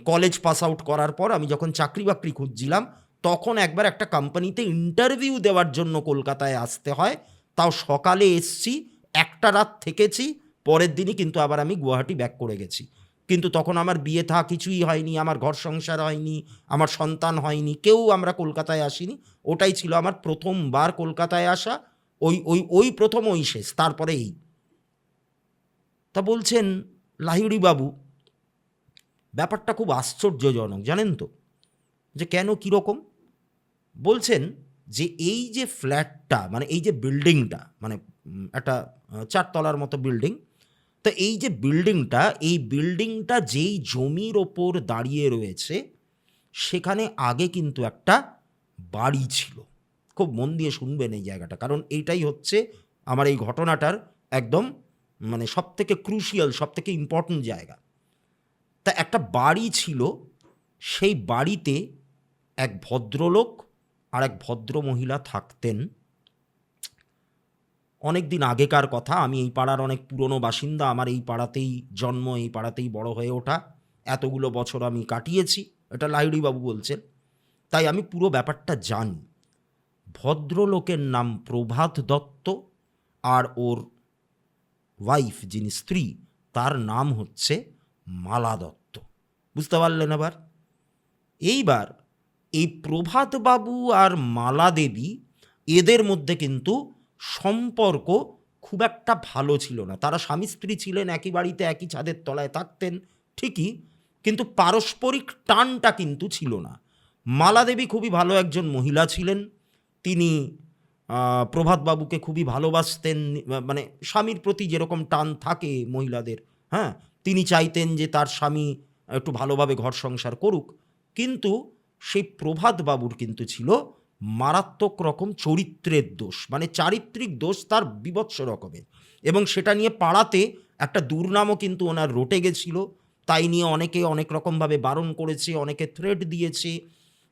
কলেজ পাস আউট করার পর আমি যখন চাকরি বাকরি খুঁজছিলাম, তখন একবার একটা কোম্পানিতে ইন্টারভিউ দেওয়ার জন্য কলকাতায় আসতে হয়। তাও সকালে এসছি, একটা রাত থেকেছি, পরের দিনই কিন্তু আবার আমি গুয়াহাটি ব্যাক করে গেছি। কিন্তু তখন আমার বিয়ে থা কিছুই হয়নি, আমার ঘর সংসার হয়নি, আমার সন্তান হয়নি, কেউ আমরা কলকাতায় আসিনি। ওটাই ছিল আমার প্রথমবার কলকাতায় আসা, ওই প্রথম, ওই শেষ, তারপরে এই। তা বলছেন লাহিড়িবাবু, ব্যাপারটা খুব আশ্চর্যজনক, জানেন তো? যে কেন, কীরকম? বলছেন যে এই যে ফ্ল্যাটটা, মানে এই যে বিল্ডিংটা, মানে একটা 4 তলার মতো বিল্ডিং। তো এই যে বিল্ডিংটা, এই বিল্ডিংটা যেই জমির ওপর দাঁড়িয়ে রয়েছে, সেখানে আগে কিন্তু একটা বাড়ি ছিল। খুব মন দিয়ে শুনবেন এই জায়গাটা, কারণ এইটাই হচ্ছে আমার এই ঘটনাটার একদম মানে সবথেকে ক্রুশিয়াল, সবথেকে ইম্পর্ট্যান্ট জায়গা। তা একটা বাড়ি ছিল, সেই বাড়িতে এক ভদ্রলোক আর এক ভদ্রমহিলা থাকতেন। অনেক দিন আগেকার কথা, আমি এই পাড়ার অনেক পুরনো বাসিন্দা, আমার এই পাড়াতেই জন্ম, এই পাড়াতেই বড় হয়ে ওঠা, এতগুলো বছর আমি কাটিয়েছি, এটা লাহিড়িবাবু বলছেন, তাই আমি পুরো ব্যাপারটা জানি। ভদ্রলোকের নাম প্রভাত দত্ত, আর ওর ওয়াইফ, যিনি স্ত্রী, তার নাম হচ্ছে মালা দত্ত। বুঝতে পারলেন? আবার এইবার এই প্রভাতবাবু আর মালা দেবী, এদের মধ্যে কিন্তু সম্পর্ক খুব একটা ভালো ছিল না। তারা স্বামী স্ত্রী ছিলেন, একই বাড়িতে একই ছাদের তলায় থাকতেন ঠিকই, কিন্তু পারস্পরিক টানটা কিন্তু ছিল না। মালা দেবী খুবই ভালো একজন মহিলা ছিলেন। তিনি প্রভাতবাবুকে খুবই ভালোবাসতেন, মানে স্বামীর প্রতি যেরকম টান থাকে মহিলাদের, হ্যাঁ, তিনি চাইতেন যে তার স্বামী একটু ভালোভাবে ঘর সংসার করুক। কিন্তু সেই প্রভাতবাবুর কিন্তু ছিল মারাত্মক রকম চরিত্রের দোষ, মানে চারিত্রিক দোষ তার বীভৎস রকমের, এবং সেটা নিয়ে পাড়াতে একটা দুর্নামও কিন্তু ওনার রটে গেছিল। তাই নিয়ে অনেকে অনেক রকমভাবে বারণ করেছে, অনেকে থ্রেট দিয়েছে।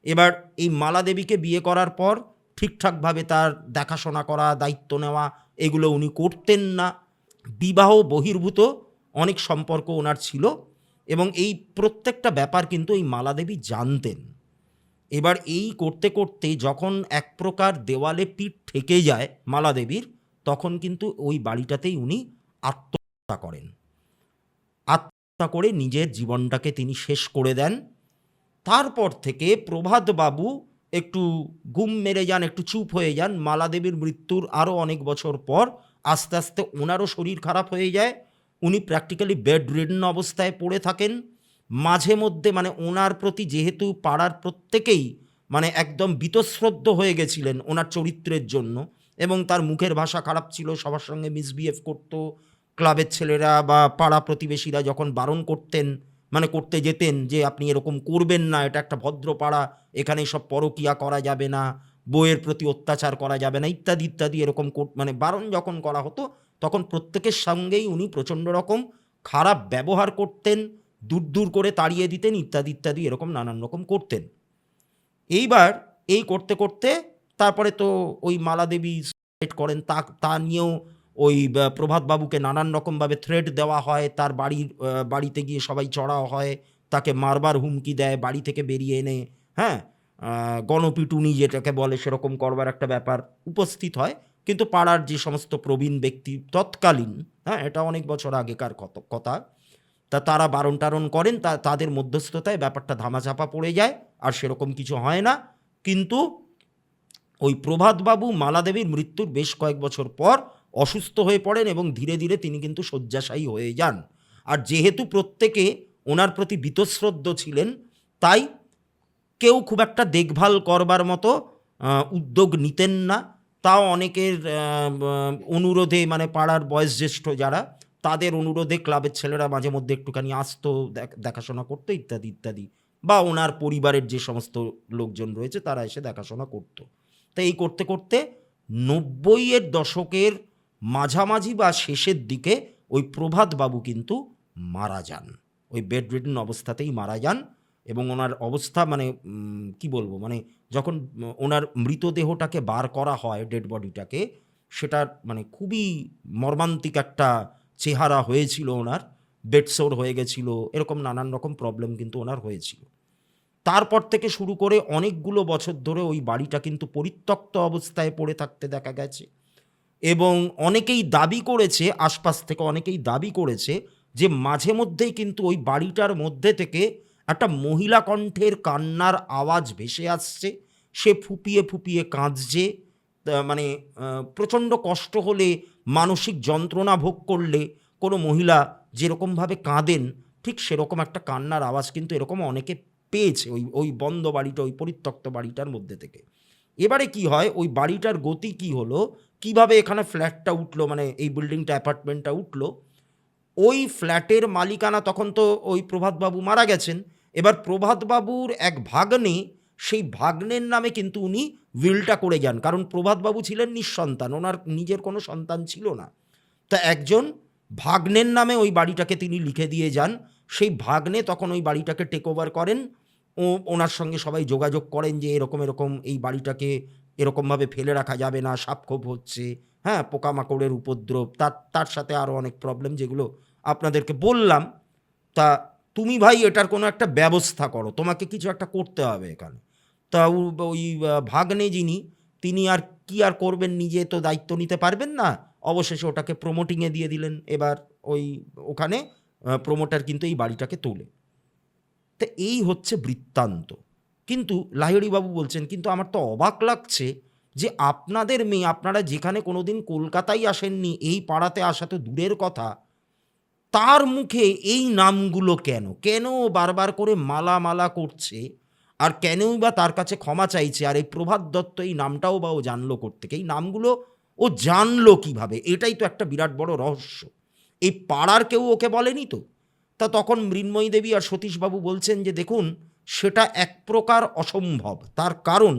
এবার এই মালা দেবীকে বিয়ে করার পর ঠিকঠাকভাবে তার দেখাশোনা করা, দায়িত্ব নেওয়া, এগুলো উনি করতেন না। বিবাহ বহির্ভূত অনেক সম্পর্ক ওনার ছিল, এবং এই প্রত্যেকটা ব্যাপার কিন্তু এই মালা দেবী জানতেন। এবার এই করতে করতে যখন এক প্রকার দেওয়ালে পিঠ ঠেকে যায় মালা দেবীর, তখন কিন্তু ওই বাড়িটাতেই উনি আত্মহত্যা করেন। আত্মহত্যা করে নিজের জীবনটাকে তিনি শেষ করে দেন। তারপর থেকে প্রভাতবাবু একটু ঘুম মেরে যান, একটু চুপ হয়ে যান। মালা দেবীর মৃত্যুর আরও অনেক বছর পর আস্তে আস্তে ওনারও শরীর খারাপ হয়ে যায়, উনি প্র্যাকটিক্যালি বেড রিডেন অবস্থায় পড়ে থাকেন। মাঝে মধ্যে মানে ওনার প্রতি যেহেতু পাড়ার প্রত্যেকেই মানে একদম বীতশ্রদ্ধ হয়ে গেছিলেন ওনার চরিত্রের জন্য, এবং তার মুখের ভাষা খারাপ ছিল, সবার সঙ্গে মিসবিহেভ করতো। ক্লাবের ছেলেরা বা পাড়া প্রতিবেশীরা যখন বারণ করতেন, মানে করতে যেতেন যে আপনি এরকম করবেন না, এটা একটা ভদ্র পাড়া, এখানে সব পরকীয়া করা যাবে না, বউয়ের প্রতি অত্যাচার করা যাবে না ইত্যাদি ইত্যাদি এরকম মানে বারণ যখন করা হতো তখন প্রত্যেকের সঙ্গেই উনি প্রচণ্ড রকম খারাপ ব্যবহার করতেন, দূর দূর করে তাড়িয়ে দিতেন ইত্যাদি ইত্যাদি এরকম নানান রকম করতেন। এইবার এই করতে করতে তারপরে তো ওই মালাদেবী সুসাইড করেন, তা নিয়েও ওই প্রভাতবাবুকে নানান রকমভাবে থ্রেট দেওয়া হয়, তার বাড়িতে গিয়ে সবাই চড়াও হয়, তাকে মারবার হুমকি দেয়, বাড়ি থেকে বেরিয়ে এনে হ্যাঁ গণপিটুনি যেটাকে বলে সেরকম করবার একটা ব্যাপার উপস্থিত হয়। কিন্তু পাড়ার যে সমস্ত প্রবীণ ব্যক্তি তৎকালীন, হ্যাঁ এটা অনেক বছর আগেকার কথা, তারা বারণ টারণ করেন, তাদের মধ্যস্থতায় ব্যাপারটা ধামাচাপা পড়ে যায়, আর সেরকম কিছু হয় না। কিন্তু ওই প্রভাতবাবু মালাদেবীর মৃত্যুর বেশ কয়েক বছর পর অসুস্থ হয়ে পড়েন এবং ধীরে ধীরে তিনি কিন্তু শয্যাশায়ী হয়ে যান। আর যেহেতু প্রত্যেকে ওনার প্রতি বীতশ্রদ্ধ ছিলেন, তাই কেউ খুব একটা দেখভাল করবার মতো উদ্যোগ নিতেন না। তাও অনেকের অনুরোধে, মানে পাড়ার বয়োজ্যেষ্ঠ যারা, তাদের অনুরোধে ক্লাবের ছেলেরা মাঝে মধ্যে একটুখানি আসতো, দেখাশোনা করতো ইত্যাদি ইত্যাদি, বা ওনার পরিবারের যে সমস্ত লোকজন রয়েছে তারা এসে দেখাশোনা করতো। তো এই করতে করতে 90-এর দশকের মাঝামাঝি বা শেষের দিকে ওই প্রভাতবাবু কিন্তু মারা যান, ওই বেডরিডেন অবস্থাতেই মারা যান। এবং ওনার অবস্থা মানে কি বলবো, মানে যখন ওনার মৃতদেহটাকে বার করা হয়, ডেড বডিটাকে, সেটার মানে খুবই মর্মান্তিক একটা চেহারা হয়েছিল ওনার, বেডসোর হয়ে গেছিল, এরকম নানান রকম প্রবলেম কিন্তু ওনার হয়েছিল। তারপর থেকে শুরু করে অনেকগুলো বছর ধরে ওই বাড়িটা কিন্তু পরিত্যক্ত অবস্থায় পড়ে থাকতে দেখা গেছে। এবং অনেকেই দাবি করেছে, আশপাশ থেকে অনেকেই দাবি করেছে যে মাঝে মধ্যেই কিন্তু ওই বাড়িটার মধ্যে থেকে একটা মহিলা কণ্ঠের কান্নার আওয়াজ ভেসে আসছে। সে ফুপিয়ে ফুপিয়ে কাঁদছে, মানে প্রচণ্ড কষ্ট হলে, মানসিক যন্ত্রণা ভোগ করলে কোনো মহিলা যেরকমভাবে কাঁদেন, ঠিক সেরকম একটা কান্নার আওয়াজ কিন্তু এরকম অনেকে পেয়েছে ওই বন্ধ বাড়িটা, ওই পরিত্যক্ত বাড়িটার মধ্যে থেকে। এবারে কি হয়, ওই বাড়িটার গতি কি হলো, কিভাবে এখানে ফ্ল্যাটটা উঠলো, মানে এই বিল্ডিংটা, অ্যাপার্টমেন্টটা উঠলো, ওই ফ্ল্যাটের মালিকানা তখন তো ওই প্রভাতবাবু মারা গেছেন। এবার প্রভাতবাবুর এক ভাগ্নে, সেই ভাগ্নের নামে কিন্তু উনি উইলটা করে যান, কারণ প্রভাতবাবু ছিলেন নিঃসন্তান, ওনার নিজের কোনো সন্তান ছিল না। তা একজন ভাগ্নের নামে ওই বাড়িটাকে তিনি লিখে দিয়ে যান। সেই ভাগ্নে তখন ওই বাড়িটাকে টেক ওভার করেন। ওনার সঙ্গে সবাই যোগাযোগ করেন যে এরকম এরকম এই বাড়িটাকে এরকমভাবে ফেলে রাখা যাবে না, সাপখোপ হচ্ছে, হ্যাঁ পোকামাকড়ের উপদ্রব, তার সাথে আরও অনেক প্রবলেম যেগুলো আপনাদেরকে বললাম। তা তুমি ভাই এটার কোনো একটা ব্যবস্থা করো, তোমাকে কিছু একটা করতে হবে এখানে। তা ওই ভাগ্নে যিনি, তিনি আর কি আর করবেন, নিজে তো দায়িত্ব নিতে পারবেন না, অবশেষে ওটাকে প্রমোটিংয়ে দিয়ে দিলেন। এবার ওখানে প্রমোটার কিন্তু এই বাড়িটাকে তোলে। তা এই হচ্ছে বৃত্তান্ত। কিন্তু লাহিড়ীবাবু বলছেন, কিন্তু আমার তো অবাক লাগছে যে আপনাদের মেয়ে, আপনারা যেখানে কোনোদিন কলকাতায় আসেননি, এই পাড়াতে আসা তো দূরের কথা, তার মুখে এই নামগুলো কেন কেন বারবার করে মালা মালা করছে, আর কেনই বা তার কাছে ক্ষমা চাইছে? আর এই প্রভাত দত্ত এই নামটাও বা ও জানলো কোত্থেকে? এই নামগুলো ও জানলো কিভাবে? এটাই তো একটা বিরাট বড় রহস্য। এই পাড়ার কেউ ওকে বলেনি তো। তা তখন মৃন্ময়ী দেবী আর সতীশবাবু বলছেন যে দেখুন, সেটা এক প্রকার অসম্ভব। তার কারণ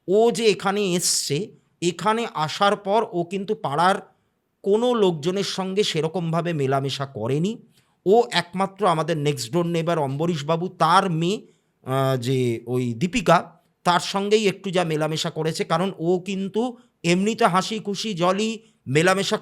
ও যে এখানে এসছে, এখানে আসার পর ও কিন্তু পাড়ার কোনো লোকজনের সঙ্গে সেরকমভাবে মেলামেশা করেনি। ও একমাত্র আমাদের নেক্সট ডোর নেবার অম্বরীশবাবু, তার মেয়ে যে ওই দীপিকা, তার সঙ্গেই একটু যা মেলামেশা করেছে। কারণ ও কিন্তু এমনিতে হাসি খুশি জলি মেলামেশা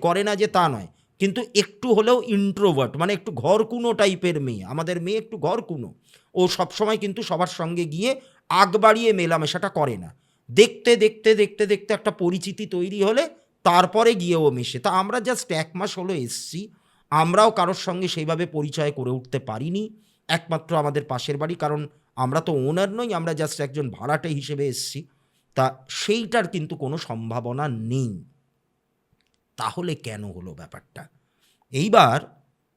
করে না যে তা নয়, কিন্তু একটু হলেও ইন্ট্রোভার্ট, মানে একটু ঘরকুনো টাইপের মেয়ে। আমাদের মেয়ে একটু ঘরকুনো। ও সবসময় কিন্তু সবার সঙ্গে গিয়ে আগ বাড়িয়ে মেলামেশাটা করে না। দেখতে দেখতে দেখতে দেখতে একটা পরিচিতি তৈরি হলে তারপরে গিয়ে ও মেশে। তা আমরা জাস্ট 1 মাস হলো এসছি, আমরাও কারোর সঙ্গে সেইভাবে পরিচয় করে উঠতে পারিনি। একমাত্র আমাদের পাশের বাড়ি, কারণ আমরা তো ওনার নই, আমরা জাস্ট একজন ভাড়াটে হিসেবে এসছি। তা সেইটার কিন্তু কোনো সম্ভাবনা নেই। তাহলে কেন হলো ব্যাপারটা? এইবার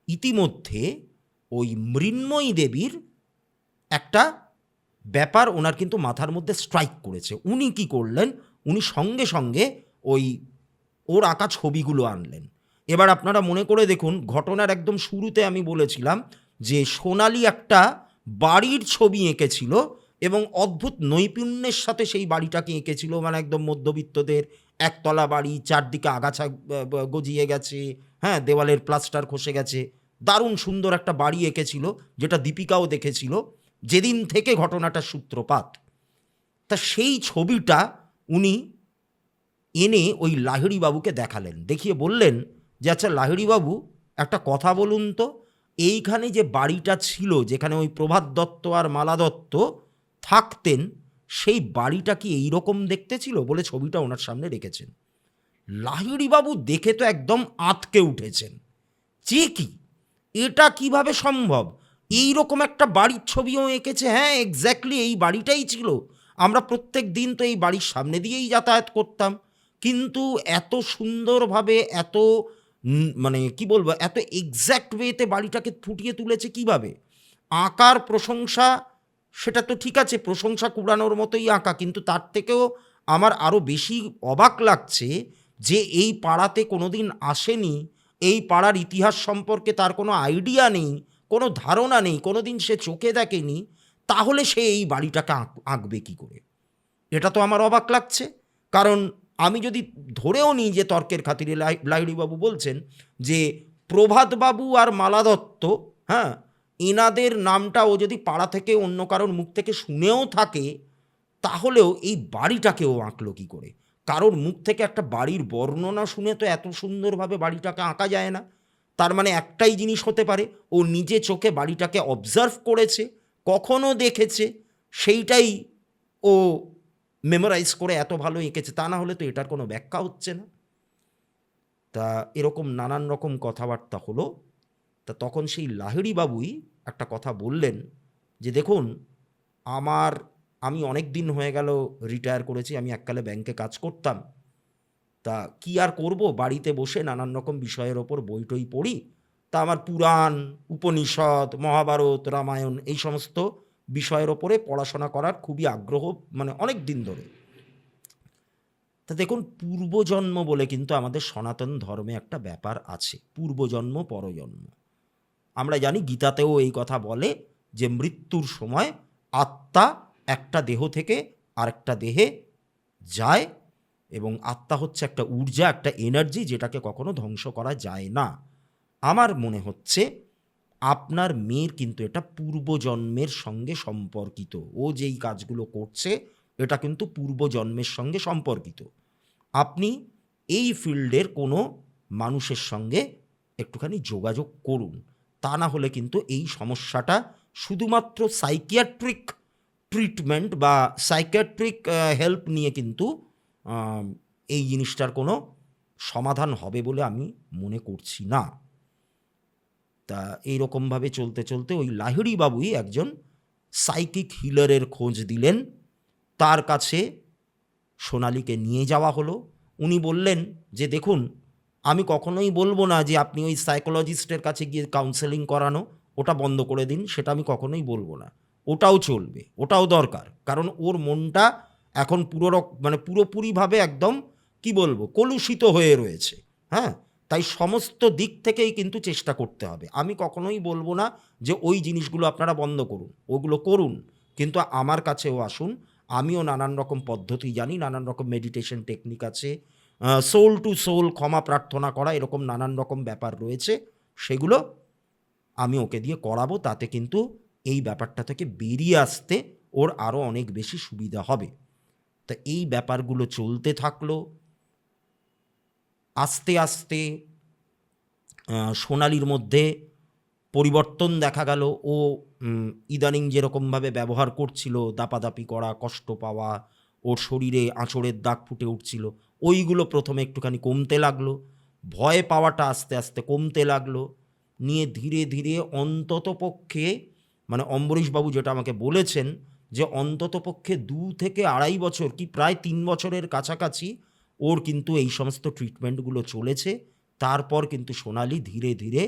ইতিমধ্যে ওই মৃন্ময়ী দেবীর একটা ব্যাপার ওনার কিন্তু মাথার মধ্যে স্ট্রাইক করেছে। উনি কি করলেন, উনি সঙ্গে সঙ্গে ওর আঁকা ছবিগুলো আনলেন। এবার আপনারা মনে করে দেখুন, ঘটনার একদম শুরুতে আমি বলেছিলাম যে সোনালি একটা বাড়ির ছবি এঁকেছিল এবং অদ্ভুত নৈপুণ্যের সাথে সেই বাড়িটাকে এঁকেছিল, মানে একদম মধ্যবিত্তদের একতলা বাড়ি, চারদিকে আগাছা গজিয়ে গেছে, হ্যাঁ, দেওয়ালের প্লাস্টার খসে গেছে, দারুণ সুন্দর একটা বাড়ি এঁকেছিল, যেটা দীপিকাও দেখেছিল যেদিন থেকে ঘটনাটার সূত্রপাত। তা সেই ছবিটা উনি এনে ওই লাহিড়িবাবুকে দেখালেন, দেখিয়ে বললেন যে আচ্ছা লাহিড়িবাবু, একটা কথা বলুন তো, এইখানে যে বাড়িটা ছিল যেখানে ওই প্রভাত দত্ত আর মালা দত্ত থাকতেন, সেই বাড়িটা কি এইরকম দেখতে ছিল? বলে ছবিটা ওনার সামনে রেখেছেন। লাহিড়িবাবু দেখে তো একদম আঁতকে উঠেছেন, যে কি, এটা কিভাবে সম্ভব? এই রকম একটা বাড়ির ছবিও এঁকেছে। হ্যাঁ, এক্স্যাক্টলি এই বাড়িটাই ছিল। আমরা প্রত্যেক দিন তো এই বাড়ির সামনে দিয়েই যাতায়াত করতাম, কিন্তু এত সুন্দরভাবে, এত মানে কি বলবো, এত এক্স্যাক্ট ওয়েতে বাড়িটাকে ফুটিয়ে তুলেছে কিভাবে? আঁকার প্রশংসা, সেটা তো ঠিক আছে, প্রশংসা কুড়ানোর মতোই আঁকা, কিন্তু তার থেকেও আমার আরও বেশি অবাক লাগছে যে এই পাড়াতে কোনোদিন আসেনি, এই পাড়ার ইতিহাস সম্পর্কে তার কোনো আইডিয়া নেই, কোনো ধারণা নেই, কোনোদিন সে চোখে দেখেনি, তাহলে সে এই বাড়িটাকে আঁকবে কী করে? এটা তো আমার অবাক লাগছে। কারণ আমি যদি ধরেও নিই যে তর্কের খাতিরে লাহিড়িবাবু বলছেন যে প্রভাতবাবু আর মালা দত্ত, হ্যাঁ, এনাদের নামটা ও যদি পাড়া থেকে অন্য কারোর মুখ থেকে শুনেও থাকে, তাহলেও এই বাড়িটাকেও আঁকলো কী করে? কারোর মুখ থেকে একটা বাড়ির বর্ণনা শুনে তো এত সুন্দরভাবে বাড়িটাকে আঁকা যায় না। তার মানে একটাই জিনিস হতে পারে, ও নিজে চোখে বাড়িটাকে অবজার্ভ করেছে, কখনো দেখেছে, সেইটাই ও মেমোরাইজ করে এত ভালো এঁকেছে। তা না হলে তো এটার কোনো ব্যাখ্যা হচ্ছে না। তা এরকম নানান রকম কথাবার্তা হলো। তা তখন সেই লাহিড়িবাবুই একটা কথা বললেন যে দেখুন, আমি অনেক দিন হয়ে গেল রিটায়ার করেছি, আমি এককালে ব্যাংকে কাজ করতাম। তা কি আর করব, বাড়িতে বসে নানান রকম বিষয়ের ওপর বই টই পড়ি। তা আমার পুরাণ, উপনিষদ, মহাভারত, রামায়ণ এই সমস্ত বিষয়ের ওপরে পড়াশোনা করার খুবই আগ্রহ, মানে অনেক দিন ধরে। তা দেখুন, পূর্বজন্ম বলে কিন্তু আমাদের সনাতন ধর্মে একটা ব্যাপার আছে, পূর্বজন্ম পরজন্ম। আমরা জানি গীতাতেও এই কথা বলে যে মৃত্যুর সময় আত্মা একটা দেহ থেকে আরেকটা দেহে যায়, এবং আত্মা হচ্ছে একটা ঊর্জা, একটা এনার্জি, যেটাকে কখনো ধ্বংস করা যায় না। আমার মনে হচ্ছে আপনার মেয়ের কিন্তু এটা পূর্বজন্মের সঙ্গে সম্পর্কিত। ও যেই কাজগুলো করছে এটা কিন্তু পূর্বজন্মের সঙ্গে সম্পর্কিত। আপনি এই ফিল্ডের কোনো মানুষের সঙ্গে একটুখানি যোগাযোগ করুন, তা না হলে কিন্তু এই সমস্যাটা শুধুমাত্র সাইকিয়াট্রিক ট্রিটমেন্ট বা সাইকিয়াট্রিক হেল্প নিয়ে কিন্তু এই জিনিসটার কোনো সমাধান হবে বলে আমি মনে করছি না। তা এইরকমভাবে চলতে চলতে ওই লাহিড়িবাবুই একজন সাইকিক হিলারের খোঁজ দিলেন। তার কাছে সোনালীকে নিয়ে যাওয়া হলো। উনি বললেন যে দেখুন, আমি কখনোই বলবো না যে আপনি ওই সাইকোলজিস্টের কাছে গিয়ে কাউন্সেলিং করানো, ওটা বন্ধ করে দিন, সেটা আমি কখনোই বলবো না। ওটাও চলবে, ওটাও দরকার, কারণ ওর মনটা এখন পুরোপুরিভাবে একদম কি বলবো, কলুষিত হয়ে রয়েছে। হ্যাঁ, তাই সমস্ত দিক থেকেই কিন্তু চেষ্টা করতে হবে। আমি কখনোই বলবো না যে ওই জিনিসগুলো আপনারা বন্ধ করুন, ওগুলো করুন, কিন্তু আমার কাছেও আসুন। আমিও নানান রকম পদ্ধতি জানি, নানান রকম মেডিটেশন টেকনিক আছে, সোল টু সোল ক্ষমা প্রার্থনা করা, এরকম নানান রকম ব্যাপার রয়েছে, সেগুলো আমি ওকে দিয়ে করাবো। তাতে কিন্তু এই ব্যাপারটা থেকে বেরিয়ে আসতে ওর আরও অনেক বেশি সুবিধা হবে। তা এই ব্যাপারগুলো চলতে থাকলো। আস্তে আস্তে সোনালীর মধ্যে পরিবর্তন দেখা গেল। ও ইদানিং যেরকমভাবে ব্যবহার করছিল, দাপাদাপি করা, কষ্ট পাওয়া, ওর শরীরে আঁচড়ের দাগ ফুটে উঠছিল, ওইগুলো প্রথমে একটুখানি কমতে লাগলো, ভয় পাওয়াটা আস্তে আস্তে কমতে লাগলো, নিয়ে ধীরে ধীরে অন্ততপক্ষে, মানে অম্বরীশবাবু যেটা আমাকে বলেছেন যে অন্ততপক্ষে 2 থেকে 2.5 বছর কি প্রায় 3 বছরের কাছাকাছি ওর কিন্তু এই সমস্ত ট্রিটমেন্টগুলো চলেছে। তারপর কিন্তু সোনালী ধীরে ধীরে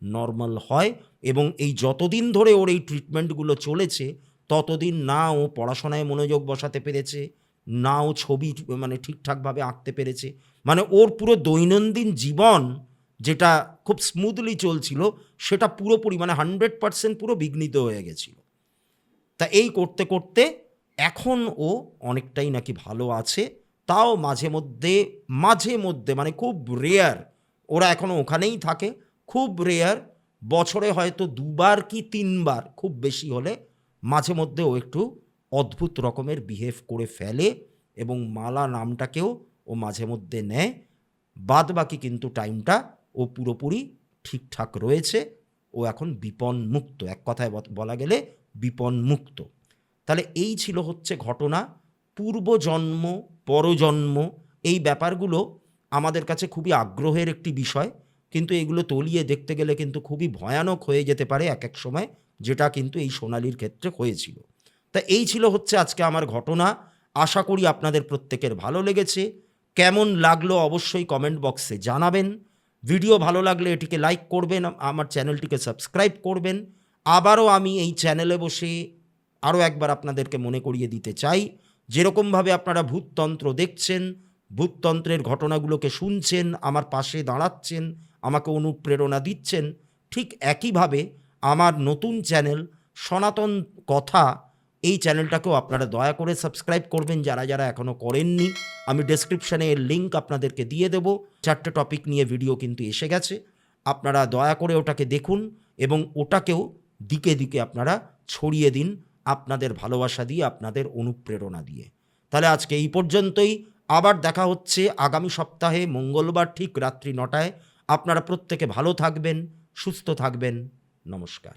নর্মাল হয়, এবং এই যতদিন ধরে ওর এই ট্রিটমেন্টগুলো চলেছে ততদিন না ও পড়াশোনায় মনোযোগ বসাতে পেরেছে, না ও ছবি ঠিকঠাকভাবে আঁকতে পেরেছে। মানে ওর পুরো দৈনন্দিন জীবন যেটা খুব স্মুথলি চলছিল, সেটা পুরোপুরি 100% পুরো বিঘ্নিত হয়ে গেছিল। তা এই করতে করতে এখন ও অনেকটাই নাকি ভালো আছে। তাও মাঝে মধ্যে মানে খুব রেয়ার, ওরা এখনও ওখানেই থাকে, খুব রেয়ার, বছরে হয়তো 2বার কি 3বার খুব বেশি হলে মাঝে মধ্যে ও একটু অদ্ভুত রকমের বিহেভ করে ফেলে, এবং মালা নামটাকেও ও মাঝে মধ্যে নেয়। বাদ বাকি কিন্তু টাইমটা ও পুরোপুরি ঠিকঠাক রয়েছে। ও এখন বিপন্মুক্ত, এক কথায় বলা গেলে বিপন্মুক্ত। তাহলে এই ছিল হচ্ছে ঘটনা। পূর্বজন্ম, পরজন্ম, এই ব্যাপারগুলো আমাদের কাছে খুবই আগ্রহের একটি বিষয়, কিন্তু এগুলো তলিয়ে দেখতে গেলে কিন্তু খুবই ভয়ানক হয়ে যেতে পারে এক এক সময়, যেটা কিন্তু এই সোনালির ক্ষেত্রে হয়েছিল। তা এই ছিল হচ্ছে আজকে আমার ঘটনা। আশা করি আপনাদের প্রত্যেকের ভালো লেগেছে। কেমন লাগলো অবশ্যই কমেন্ট বক্সে জানাবেন। ভিডিও ভালো লাগলে এটিকে লাইক করবেন, আমার চ্যানেলটিকে সাবস্ক্রাইব করবেন। আবারও আমি এই চ্যানেলে বসে আরও একবার আপনাদেরকে মনে করিয়ে দিতে চাই, যেরকমভাবে আপনারা ভূততন্ত্র দেখছেন, ভূততন্ত্রের ঘটনাগুলোকে শুনছেন, আমার পাশে দাঁড়াচ্ছেন, আমাকে অনুপ্রেরণা দিচ্ছেন, ঠিক একইভাবে আমার নতুন চ্যানেল সনাতন কথা, এই চ্যানেলটাকেও আপনারা দয়া করে সাবস্ক্রাইব করবেন যারা যারা এখনও করেননি। আমি ডেসক্রিপশানে এর লিঙ্ক আপনাদেরকে দিয়ে দেব। 4টে টপিক নিয়ে ভিডিও কিন্তু এসে গেছে, আপনারা দয়া করে ওটাকে দেখুন এবং ওটাকেও দিকে দিকে আপনারা ছড়িয়ে দিন আপনাদের ভালোবাসা দিয়ে, আপনাদের অনুপ্রেরণা দিয়ে। তাহলে আজকে এই পর্যন্তই। আবার দেখা হচ্ছে আগামী সপ্তাহে মঙ্গলবার ঠিক রাত্রি 9টায়। আপনারা প্রত্যেকে ভালো থাকবেন, সুস্থ থাকবেন। নমস্কার।